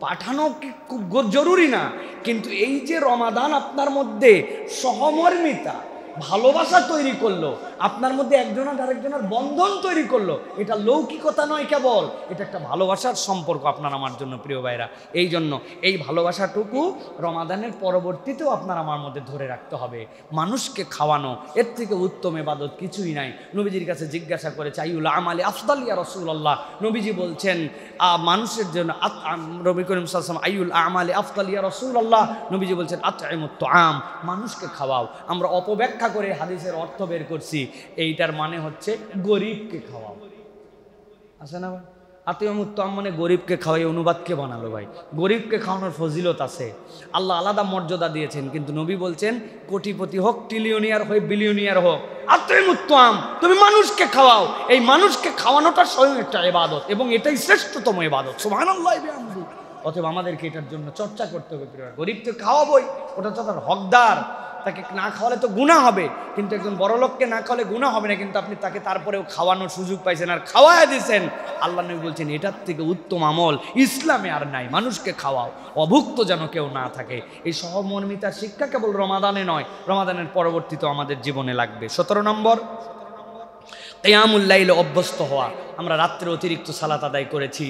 পাঠানো কি খুব জরুরি না, কিন্তু এই যে রমাদান আপনার মধ্যে সহমর্মিতা, ভালোবাসা তৈরি করলো, আপনার মধ্যে একজনের আরেকজনের বন্ধন তৈরি করলো। এটা লৌকিকতা নয় কেবল, এটা একটা ভালোবাসার সম্পর্ক আপনার আমার জন্য প্রিয় ভাইরা। এই জন্য এই ভালোবাসাটুকু রমাদানের পরবর্তীতেও আপনার আমার মধ্যে ধরে রাখতে হবে। মানুষকে খাওয়ানো এর থেকে উত্তম ইবাদত কিছুই নাই। নবীজির কাছে জিজ্ঞাসা করেছে আইউল আমালি আফদাল ইয়া রাসূলুল্লাহ, নবীজি বলছেন মানুষের জন্য নবী করিম সাল্লাল্লাহু আলাইহি ওয়াসাল্লাম আইউল আমালি আফদাল ইয়া রাসূলুল্লাহ, নবীজি বলছেন আতইমুত তুআম, মানুষকে খাওয়াও। আমরা অপব্যাখ্যা করে হাদিসের অর্থ বের করছি, এইটার মানে হচ্ছে গরিবকে খাওয়াও। আছে না ভাই? আতইমুত তুআম মানে গরিবকে খাওয়াই, অনুবাদকে বানালো ভাই। গরিবকে খাওয়ানোর ফজিলত আছে, আল্লাহ আলাদা মর্যাদা দিয়েছেন, কিন্তু নবী বলছেন কোটিপতি হোক, ট্রিলিয়নিয়ার হোক, বিলিয়নিয়ার হোক, আতইমুত তুআম, তুমি মানুষকে খাওয়াও। এই মানুষকে খাওয়ানোটা স্বয়ং একটা ইবাদত এবং এটাই শ্রেষ্ঠতম ইবাদত। সুবহানাল্লাহ বিহামদি। অতএব আমাদেরকে এটার জন্য চর্চা করতে হবে। গরিবকে খাওয়াবই, ওটা তো তার হকদার, তাকে না খাওয়ালে তো গুনাহ হবে, কিন্তু একজন বড় লোককে না খাওয়ালে গুনাহ হবে না, কিন্তু আপনি তাকে তারপরেও খাওয়ানোর সুযোগ পাইছেন আর খাওয়ায় দিয়েছেন। আল্লাহ নবী বলছেন এটার থেকে উত্তম আমল ইসলামে আর নাই। মানুষকে খাওয়াও, অভুক্ত যেন কেউ না থাকে। এই সহমর্মিতার শিক্ষা কেবল রমাদানে নয়, রমাদানের পরবর্তীতেও আমাদের জীবনে লাগবে। 17 নম্বর, কিয়ামুল লাইলে অভ্যস্ত হওয়া। আমরা রাত্রে অতিরিক্ত সালাত আদায় করেছি,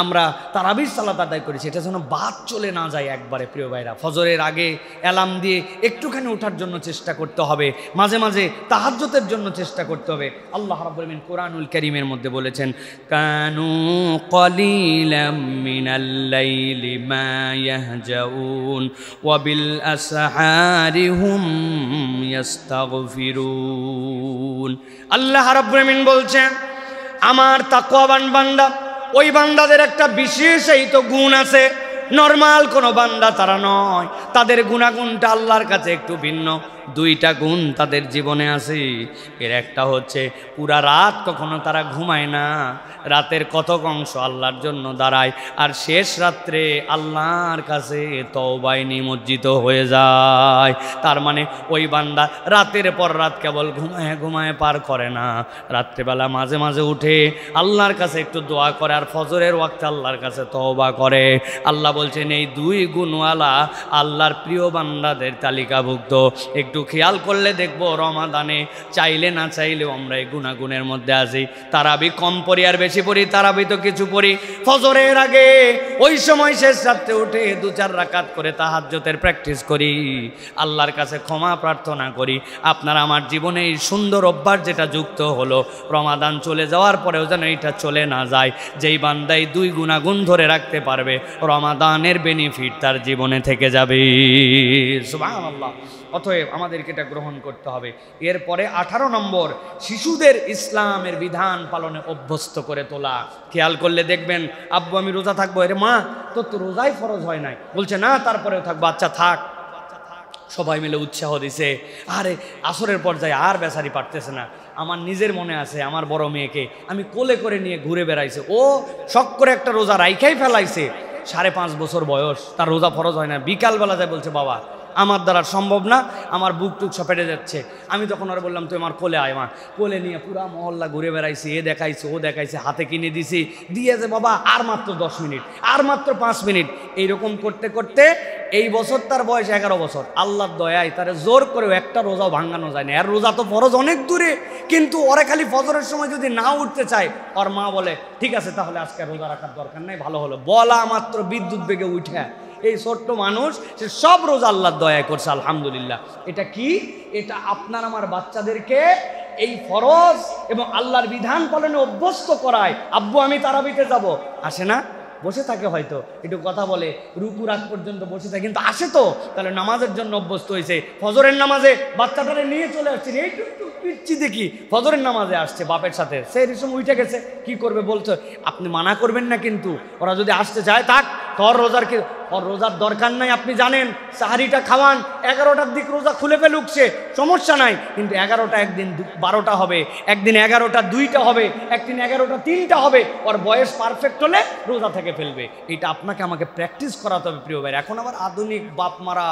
আমরা তারাবির সালাত আদায় করেছি, এটা যেন বাদ চলে না যায় একবারে প্রিয় ভাইরা। ফজরের আগে অ্যালার্ম দিয়ে একটুখানি ওঠার জন্য চেষ্টা করতে হবে, মাঝে মাঝে তাহাজ্জুদের জন্য চেষ্টা করতে হবে। আল্লাহ রাব্বুল আলামিন কোরআনুল কারীমের মধ্যে বলেছেন কানু কলিলাম মিনাল লাইলি মা ইয়াহজাউন ওয়া বিল আসহারি হুম ইস্তাগফিরুন। আল্লাহ রাব্বুল আলামিন বলছেন আমার তাকওয়াবান বান্দা, ওই বান্দাদের একটা বিশেষ এই তো গুণ আছে, নরমাল কোনো বান্দা তারা নয়, তাদের গুণাগুণটা আল্লাহর কাছে একটু ভিন্ন। দুইটা গুণ তাদের জীবনে আছে। এর একটা হচ্ছে পুরা রাত কখনো তারা ঘুমায় না, রাতের কতক অংশ আল্লাহর জন্য দাঁড়ায়, আর শেষ রাত্রে আল্লাহর কাছে তওবায় নিমজ্জিত হয়ে যায়। তার মানে ওই বান্দা রাতের পর রাত কেবল ঘুমায় ঘুমায় পার করে না, রাত্রেবেলা মাঝে মাঝে উঠে আল্লাহর কাছে একটু দোয়া করে, আর ফজরের ওয়াক্তে আল্লাহর কাছে তওবা করে। আল্লাহ বলছেন এই দুই গুণওয়ালা আল্লাহর প্রিয় বান্দাদের তালিকাভুক্ত। একটু খেয়াল করলে দেখবো রমাদানে চাইলে না চাইলেও আমরা এই গুণাগুণের মধ্যে আছি। তারাবি কম পড়ি আর বেশি পড়ি, তারাবি তো কিছু পড়ি। ফজরের আগে ওই সময় শেষ রাত্রে উঠে 2-4 রাকাত করে তাহাজ্জুদের প্র্যাকটিস করি, আল্লাহর কাছে ক্ষমা প্রার্থনা করি। আপনার আমার জীবনে এই সুন্দর অভ্যাস যেটা যুক্ত হলো, রমাদান চলে যাওয়ার পরেও যেন এটা চলে না যায়। যেই বান্দাই দুই গুণাগুণ ধরে রাখতে পারবে, রমাদানের বেনিফিট তার জীবনে থেকে যাবে। সুবহানাল্লাহ। অতএব আমাদেরকে এটা গ্রহণ করতে হবে। এরপরে 18 নম্বর, শিশুদের ইসলামের বিধান পালনে অভ্যস্ত করে তোলা। খেয়াল করলে দেখবেন আব্বু আমি রোজা থাকবো, আরে মা তোর তো রোজাই ফরজ হয় নাই, বলছে না তারপরেও থাকবো, আচ্ছা থাক। সবাই মিলে উৎসাহ দিছে, আরে আসরের পর্যায়ে আর বেচারি পারতেছে না। আমার নিজের মনে আছে আমার বড় মেয়েকে আমি কোলে করে নিয়ে ঘুরে বেড়াইছে, ও শখ করে একটা রোজা রাইখাই ফেলাইছে। 5.5 বছর বয়স, তার রোজা ফরজ হয় না। বিকালবেলা যায় বলছে বাবা আমার দ্বারা সম্ভব না, আমার বুক টুক সব পেটে যাচ্ছে। আমি তখন আর বললাম তুই আমার কোলে আয়। মা কোলে নিয়ে পুরা মহল্লা ঘুরে বেড়াইছি, এ দেখাইছে ও দেখাইছে, হাতে কিনে দিছি, দিয়েছে বাবা আর মাত্র 10 মিনিট, আর মাত্র 5 মিনিট। এইরকম করতে করতে এই বছর তার বয়স 11 বছর। আল্লাহর দয়ায় তারে জোর করেও একটা রোজাও ভাঙানো যায় না। আর রোজা তো ফরজ অনেক দূরে, কিন্তু ওরা খালি ফজরের সময় যদি না উঠতে চায়, ওর মা বলে ঠিক আছে তাহলে আজকে রোজা রাখার দরকার নাই, ভালো হলো। বলা মাত্র বিদ্যুৎ বেগে উঠে এই ছোট্ট মানুষ সে সব রোজা আল্লাহর দয়ায় করছে, আলহামদুলিল্লাহ। এটা কি? এটা আপনার আমার বাচ্চাদেরকে এই ফরজ এবং আল্লাহর বিধান পালনে অভ্যস্ত করায়। আব্বু আমি তারাবিতে যাব, আসে না, বসে থাকে, হয়তো একটু কথা বলে, রুকু রাত পর্যন্ত বসে থাকে, কিন্তু আসে তো, তাহলে নামাজের জন্য অভ্যস্ত হয়েছে। ফজরের নামাজে বাচ্চাটারে নিয়ে চলে আসছে, এইটু পিচ্ছি দেখি ফজরের নামাজে আসছে বাপের সাথে, সেই সময় উঠে গেছে, কি করবে বলছো? আপনি মানা করবেন না, কিন্তু ওরা যদি আসতে চায় থাক, তোর রোজার দরকার নাই। আপনি জানেন সাহারিটা খাওয়ান, 11টার দিক রোজা খুলে ফেলুকছে, সমস্যা নাই, কিন্তু 11টা একদিন 12টা হবে, একদিন 11টা 2টা হবে, একদিন 11টা 3টা হবে। ওর বয়স পারফেক্ট হলে রোজা থেকে ফেলবে। এটা আপনাকে আমাকে প্র্যাকটিস করাতে হবে প্রিয় ভাই। এখন আবার আধুনিক বাপ মারা,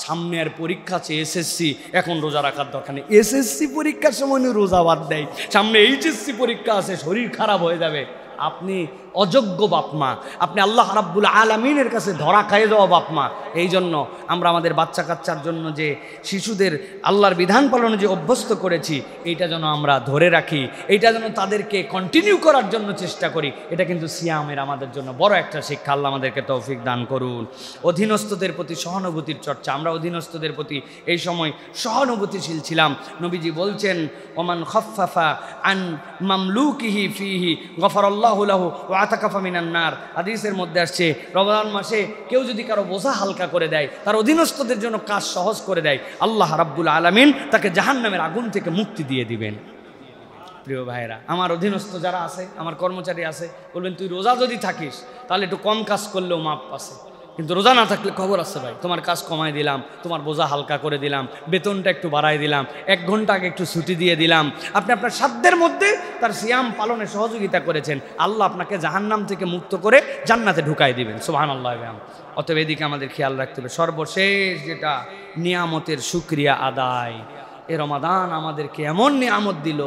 সামনে আর পরীক্ষা আছে এসএসসি, এখন রোজা রাখার দরকার নেই। এসএসসি পরীক্ষার সময় রোজা বাদ দেয়, সামনে এইচএসসি পরীক্ষা আছে, শরীর খারাপ হয়ে যাবে। আপনি অযোগ্য বাপ মা, আপনি আল্লাহ রাব্বুল আলামিনের কাছে ধরা খাইয়ে দেওয়া বাপ মা। এই জন্য আমরা আমাদের বাচ্চা কাচ্চার জন্য যে শিশুদের আল্লাহর বিধান পালনে যে অভ্যস্ত করেছি, এইটা যেন আমরা ধরে রাখি, এইটা যেন তাদেরকে কন্টিনিউ করার জন্য চেষ্টা করি। এটা কিন্তু সিয়ামের আমাদের জন্য বড় একটা শিক্ষা। আল্লাহ আমাদেরকে তৌফিক দান করুন। অধীনস্থদের প্রতি সহানুভূতির চর্চা, আমরা অধীনস্থদের প্রতি এই সময় সহানুভূতিশীল ছিলাম। নবীজি বলছেন, ওমান খাফফাফা আন মামলুকিহি ফিহি গফারাল্লাহু লাহু ওয়া আতাকাফা মিনান নার। হাদিসের মধ্যে আসছে, রমজান মাসে কেউ যদি কারো বোঝা হালকা করে দেয়, তার অধীনস্থদের জন্য কাজ সহজ করে দেয়, আল্লাহ রাব্বুল আলামিন তাকে জাহান্নামের আগুন থেকে মুক্তি দিয়ে দিবেন। প্রিয় ভাইরা, আমার অধীনস্থ যারা আছে, আমার কর্মচারী আছে, বলবেন তুই রোজা যদি থাকিস তাহলে একটু কম কাজ করলেও মাপ আছে, কিন্তু রোজা না থাকলে খবর আছে ভাই, তোমার কাজ কমায় দিলাম, তোমার বোঝা হালকা করে দিলাম, বেতনটা একটু বাড়াই দিলাম, 1 ঘন্টা আগে একটু ছুটি দিয়ে দিলাম। আপনি আপনার সাধ্যের মধ্যে তার সিয়াম পালনে সহযোগিতা করেছেন, আল্লাহ আপনাকে জাহান্নাম থেকে মুক্ত করে জান্নাতে ঢুকাই দিবেন। সুবহানাল্লাহ। অতএব এদিকে আমাদের খেয়াল রাখতে হবে। সর্বশেষ যেটা, নিয়ামতের শুকরিয়া আদায়। এ রমাদান আমাদেরকে এমন নিয়ামত দিল,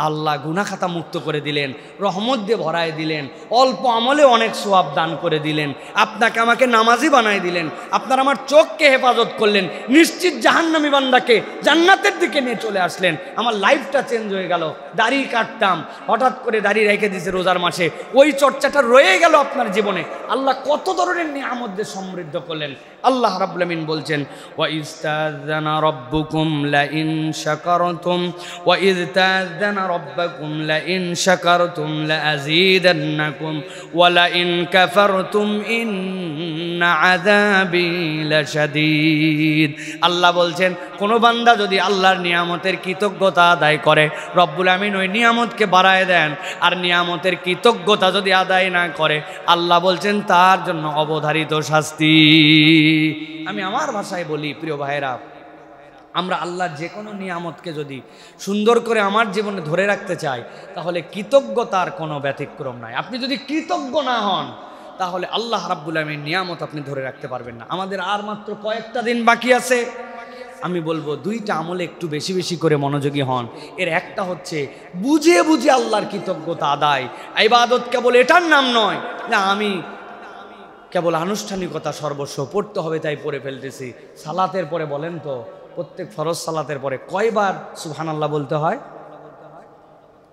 আল্লাহ গুনাহ খাতা মুক্ত করে দিলেন, রহমত দিয়ে ভরায় দিলেন, অল্প আমলে অনেক সওয়াব দান করে দিলেন, আপনাকে আমাকে নামাজি বানাই দিলেন, আপনার আমার চোখকে হেফাজত করলেন, নিশ্চিত জাহান্নামী বান্দাকে জান্নাতের দিকে নিয়ে চলে আসলেন। আমার লাইফটা চেঞ্জ হয়ে গেল। দাড়ি কাটতাম, হঠাৎ করে দাড়ি রেখে দিয়েছে রোজার মাসে, ওই চর্চাটা রয়ে গেল আপনার জীবনে। আল্লাহ কত ধরনের নিয়ামত দিয়ে সমৃদ্ধ করলেন। আল্লাহ রাব্বুল আমিন বলছেন, ওয়া ইস্তাযানা রাব্বুকুম লা ইন শাকারতুম ওয়া ইয তাযানা রাব্বুকুম লা ইন শাকারতুম লা আযীদান্নাকুম ওয়া লা ইন কাফারতুম ইন্না আযাবি লাশাদীদ। আল্লাহ বলছেন, কোন বান্দা যদি আল্লাহর নিয়ামতের কৃতজ্ঞতা আদায় করে, রব্বুল আমিন ওই নিয়ামতকে বাড়ায় দেন। আর নিয়ামতের কৃতজ্ঞতা যদি আদায় না করে, আল্লাহ বলছেন তার জন্য অবধারিত শাস্তি। আমি আমার ভাষায় বলি, প্রিয় ভাইরা, আমরা আল্লাহর যে কোনো নিয়ামতকে যদি সুন্দর করে আমার জীবনে ধরে রাখতে চাই, তাহলে কৃতজ্ঞতার কোনো ব্যতিক্রম নাই। আপনি যদি কৃতজ্ঞ না হন, তাহলে আল্লাহ রাব্বুল আমিন নিয়ামত আপনি ধরে রাখতে পারবেন না। আমাদের আর মাত্র কয়েকটা দিন বাকি আছে। আমি বলবো 2টা আমলে একটু বেশি বেশি করে মনোযোগী হন। এর একটা হচ্ছে বুঝে বুঝে আল্লাহর কৃতজ্ঞতা আদায়। ইবাদত কেবল এটার নাম নয় না আমি কেবল আনুষ্ঠানিকতা সর্বস্ব পড়তে হবে তাই পড়ে ফেলতেছি। সালাতের পরে বলেন তো, প্রত্যেক ফরজ সালাতের পরে কয়বার সুবহানাল্লাহ বলতে হয়?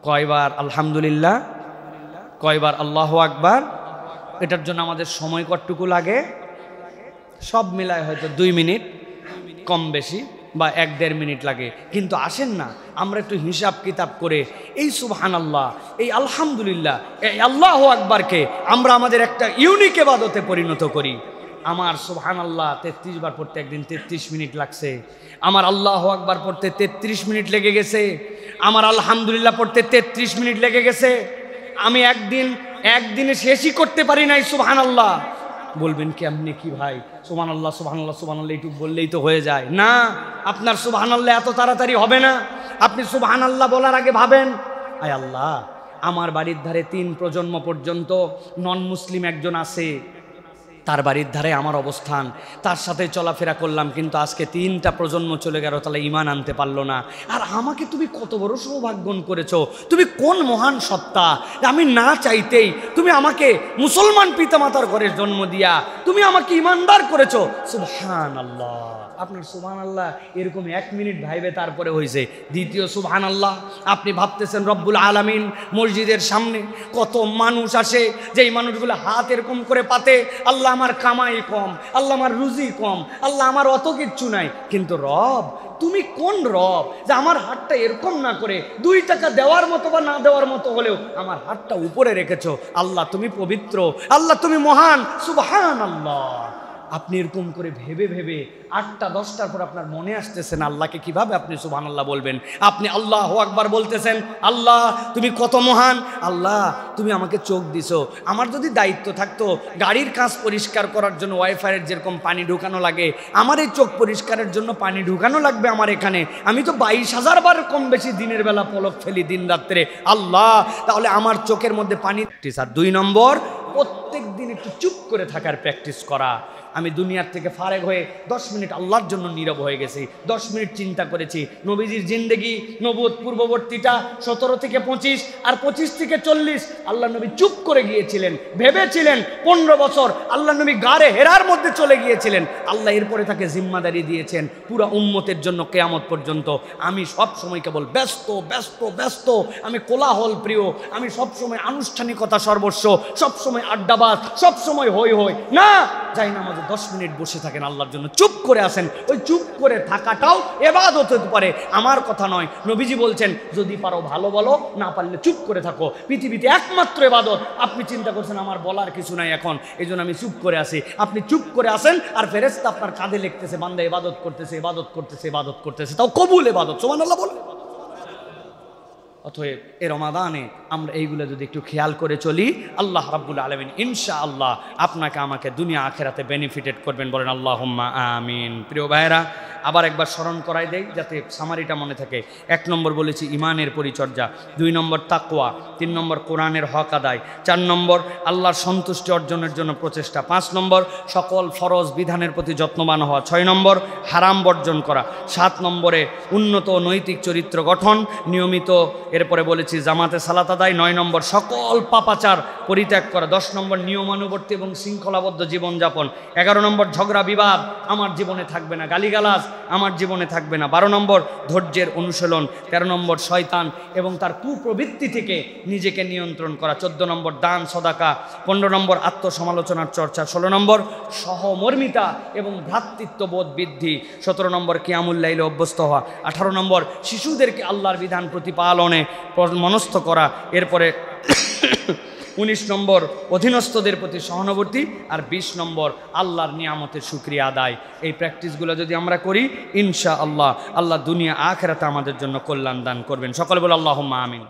কয়বার আলহামদুলিল্লাহ? কয়বার আল্লাহু আকবার? এটার জন্য আমাদের সময় কতটুকু লাগে? সব মিলায় হয়তো 2 মিনিট কম বেশি বা 1-1.5 মিনিট লাগে। কিন্তু আসেন না, আমরা একটু হিসাব কিতাব করে এই সুবহানাল্লাহ, এই আলহামদুলিল্লাহ, এই আল্লাহু আকবারকে আমরা আমাদের একটা ইউনিক ইবাদতে পরিণত করি। আমার সুবহানাল্লাহ 33 বার পড়তে একদিন 33 মিনিট লাগছে, আমার আল্লাহু আকবার পড়তে 33 মিনিট লেগে গেছে, আমার আলহামদুলিল্লাহ পড়তে 33 মিনিট লেগে গেছে। আমি একদিনে শেষই করতে পারি নাই সুবহানাল্লাহ। বলবেন কেমনে কি ভাই, সুবহানাল্লাহ সুবহানাল্লাহ সুবহানাল্লাহ একটু বললেই তো হয়ে যায়? না, আপনার সুবহানাল্লাহ এত তাড়াতাড়ি হবে না। আপনি সুবহানাল্লাহ বলার আগে ভাবেন, আয় আল্লাহ, আমার বাড়ির ধারে 3 প্রজন্ম পর্যন্ত নন মুসলিম একজন আছে, তার বাড়ির ধারে আমার অবস্থান, তার সাথে চলাফেরা করলাম, কিন্তু আজকে 3টা প্রজন্ম চলে গেল, তাহলে ঈমান আনতে পারলো না। আর আমাকে তুমি কত বড় সৌভাগ্যন করেছো, তুমি কোন মহান সত্তা, আমি না চাইতেই তুমি আমাকে মুসলমান পিতামাতার ঘরে জন্ম দিয়া তুমি আমাকে ঈমানদার করেছো। সুবহানাল্লাহ। আপনার সুবহানাল্লাহ এরকম 1 মিনিট ভাইবে তারপরে হয়েছে। দ্বিতীয় সুবহানাল্লাহ, আপনি ভাবতেছেন রব্বুল আলামিন মসজিদের সামনে কত মানুষ আসে, যেই মানুষগুলো হাত এরকম করে পাতে, আল্লাহ আমার কামাই কম, আল্লাহ আমার রুজি কম, আল্লাহ আমার অত কিচ্ছু নাই, কিন্তু রব তুমি কোন রব যে আমার হাতটা এরকম না করে 2 টাকা দেওয়ার মতো বা না দেওয়ার মতো হলেও আমার হাতটা উপরে রেখেছো। আল্লাহ তুমি পবিত্র, আল্লাহ তুমি মহান, সুবহানাল্লাহ। আপনি এরকম করে ভেবে ভেবে 8টা 10টার পর আপনার মনে আসতেছে না আল্লাহকে কিভাবে আপনি সুবহানাল্লাহ বলবেন। আপনি আল্লাহু আকবার বলতেছেন, আল্লাহ তুমি কত মহান, আল্লাহ তুমি আমাকে চোখ দিছো। আমার যদি দায়িত্ব থাকতো গাড়ির কাঁচ পরিষ্কার করার জন্য ওয়াইফাইয়ের যেরকম পানি ঢুকানো লাগে, আমার এই চোখ পরিষ্কারের জন্য পানি ঢুকানো লাগবে আমার এখানে। আমি তো 22,000 বার কম বেশি দিনের বেলা পলক ফেলি দিন রাত্রে, আল্লাহ তাহলে আমার চোখের মধ্যে পানি। আর 2 নম্বর, প্রত্যেক দিন একটু চুপ করে থাকার প্র্যাকটিস করা। আমি দুনিয়ার থেকে ফারেগ হয়ে 10 মিনিট আল্লাহর জন্য নীরব হয়ে গেছি, 10 মিনিট চিন্তা করেছি নবীজির জিন্দেগি নবুয়ত পূর্ববর্তীটা 17 থেকে 25 আর 25 থেকে 40 আল্লাহ নবী চুপ করে গিয়েছিলেন, ভেবেছিলেন 15 বছর আল্লাহ নবী গারে হেরার মধ্যে চলে গিয়েছিলেন। আল্লাহ এরপরে তাকে জিম্মাদারি দিয়েছেন পুরো উম্মতের জন্য কিয়ামত পর্যন্ত। আমি সব সময় কেবল ব্যস্ত ব্যস্ত ব্যস্ত, আমি কোলাহল প্রিয়, আমি সব সময় আনুষ্ঠানিকতা সর্বস্ব, সব সময় আড্ডাবাজ, সব সময় হই হই না। যাই না আমাদের 10 মিনিট বসে থাকেন আল্লাহর জন্য, চুপ করে আসেন। ওই চুপ করে থাকাটাও ইবাদত হতে পারে, আমার কথা নয়। নবীজি বলছেন যদি পারো ভালো বলো, না পারলে চুপ করে থাকো। পৃথিবীতে একমাত্র ইবাদত। আপনি চিন্তা করছেন আমার বলার কিছু নাই এখন, এই জন্য আমি চুপ করে আসি। আপনি চুপ করে আসেন আর ফেরেশতা আপনার কাঁধে লিখতেছে বান্দা ইবাদত করতেছে, ইবাদত করতেছে, ইবাদত করতেছে, তাও কবুল ইবাদত। সুবহানাল্লাহ বলে। অতএব এ রমাদানে আমরা এইগুলো যদি একটু খেয়াল করে চলি, আল্লাহ রাব্বুল আলামিন ইনশাআল্লাহ আপনাকে আমাকে দুনিয়া আখেরাতে বেনিফিটেড করবেন। বলেন আল্লাহুম্মা আমিন। প্রিয় ভাইয়েরা, আবার একবার স্মরণ করাই দেই যাতে সামারিটা মনে থাকে। 1 নম্বর বলেছি ইমানের পরিচর্যা, 2 নম্বর তাকওয়া, 3 নম্বর কোরআনের হক আদায়, 4 নম্বর আল্লাহর সন্তুষ্টি অর্জনের জন্য প্রচেষ্টা, 5 নম্বর সকল ফরজ বিধানের প্রতি যত্নবান হওয়া, 6 নম্বর হারাম বর্জন করা, 7 নম্বরে উন্নত নৈতিক চরিত্র গঠন নিয়মিত, এরপরে বলেছি জামাতে সালাত আদায়, 9 নম্বর সকল পাপাচার পরিত্যাগ করা, 10 নম্বর নিয়মানুবর্তী এবং শৃঙ্খলাবদ্ধ জীবনযাপন, 11 নম্বর ঝগড়া বিবাদ আমার জীবনে থাকবে না, গালিগালাজ আমার জীবনে থাকবে না, 12 নম্বর ধৈর্যের অনুশীলন, 13 নম্বর শয়তান এবং তার কুপ্রবৃত্তি থেকে নিজেকে নিয়ন্ত্রণ করা, 14 নম্বর দান সদাকা, 15 নম্বর আত্মসমালোচনার চর্চা, 16 নম্বর সহমর্মিতা এবং ভ্রাতৃত্ববোধ বৃদ্ধি, 17 নম্বর কিয়ামুল লাইলে অভ্যস্ত হওয়া, 18 নম্বর শিশুদেরকে আল্লাহর বিধান প্রতিপালনে মনস্থ করা, এরপরে 19 নম্বর অধীনস্থদের প্রতি সহানুভূতি, আর 20 নম্বর আল্লাহর নিয়ামতের শুকরিয়া আদায়। এই প্র্যাকটিসগুলো যদি আমরা করি ইনশাআল্লাহ আল্লাহ দুনিয়া আখিরাতে আমাদের জন্য কল্যাণ দান করবেন। সকলে বলে আল্লাহুম্মা আমিন।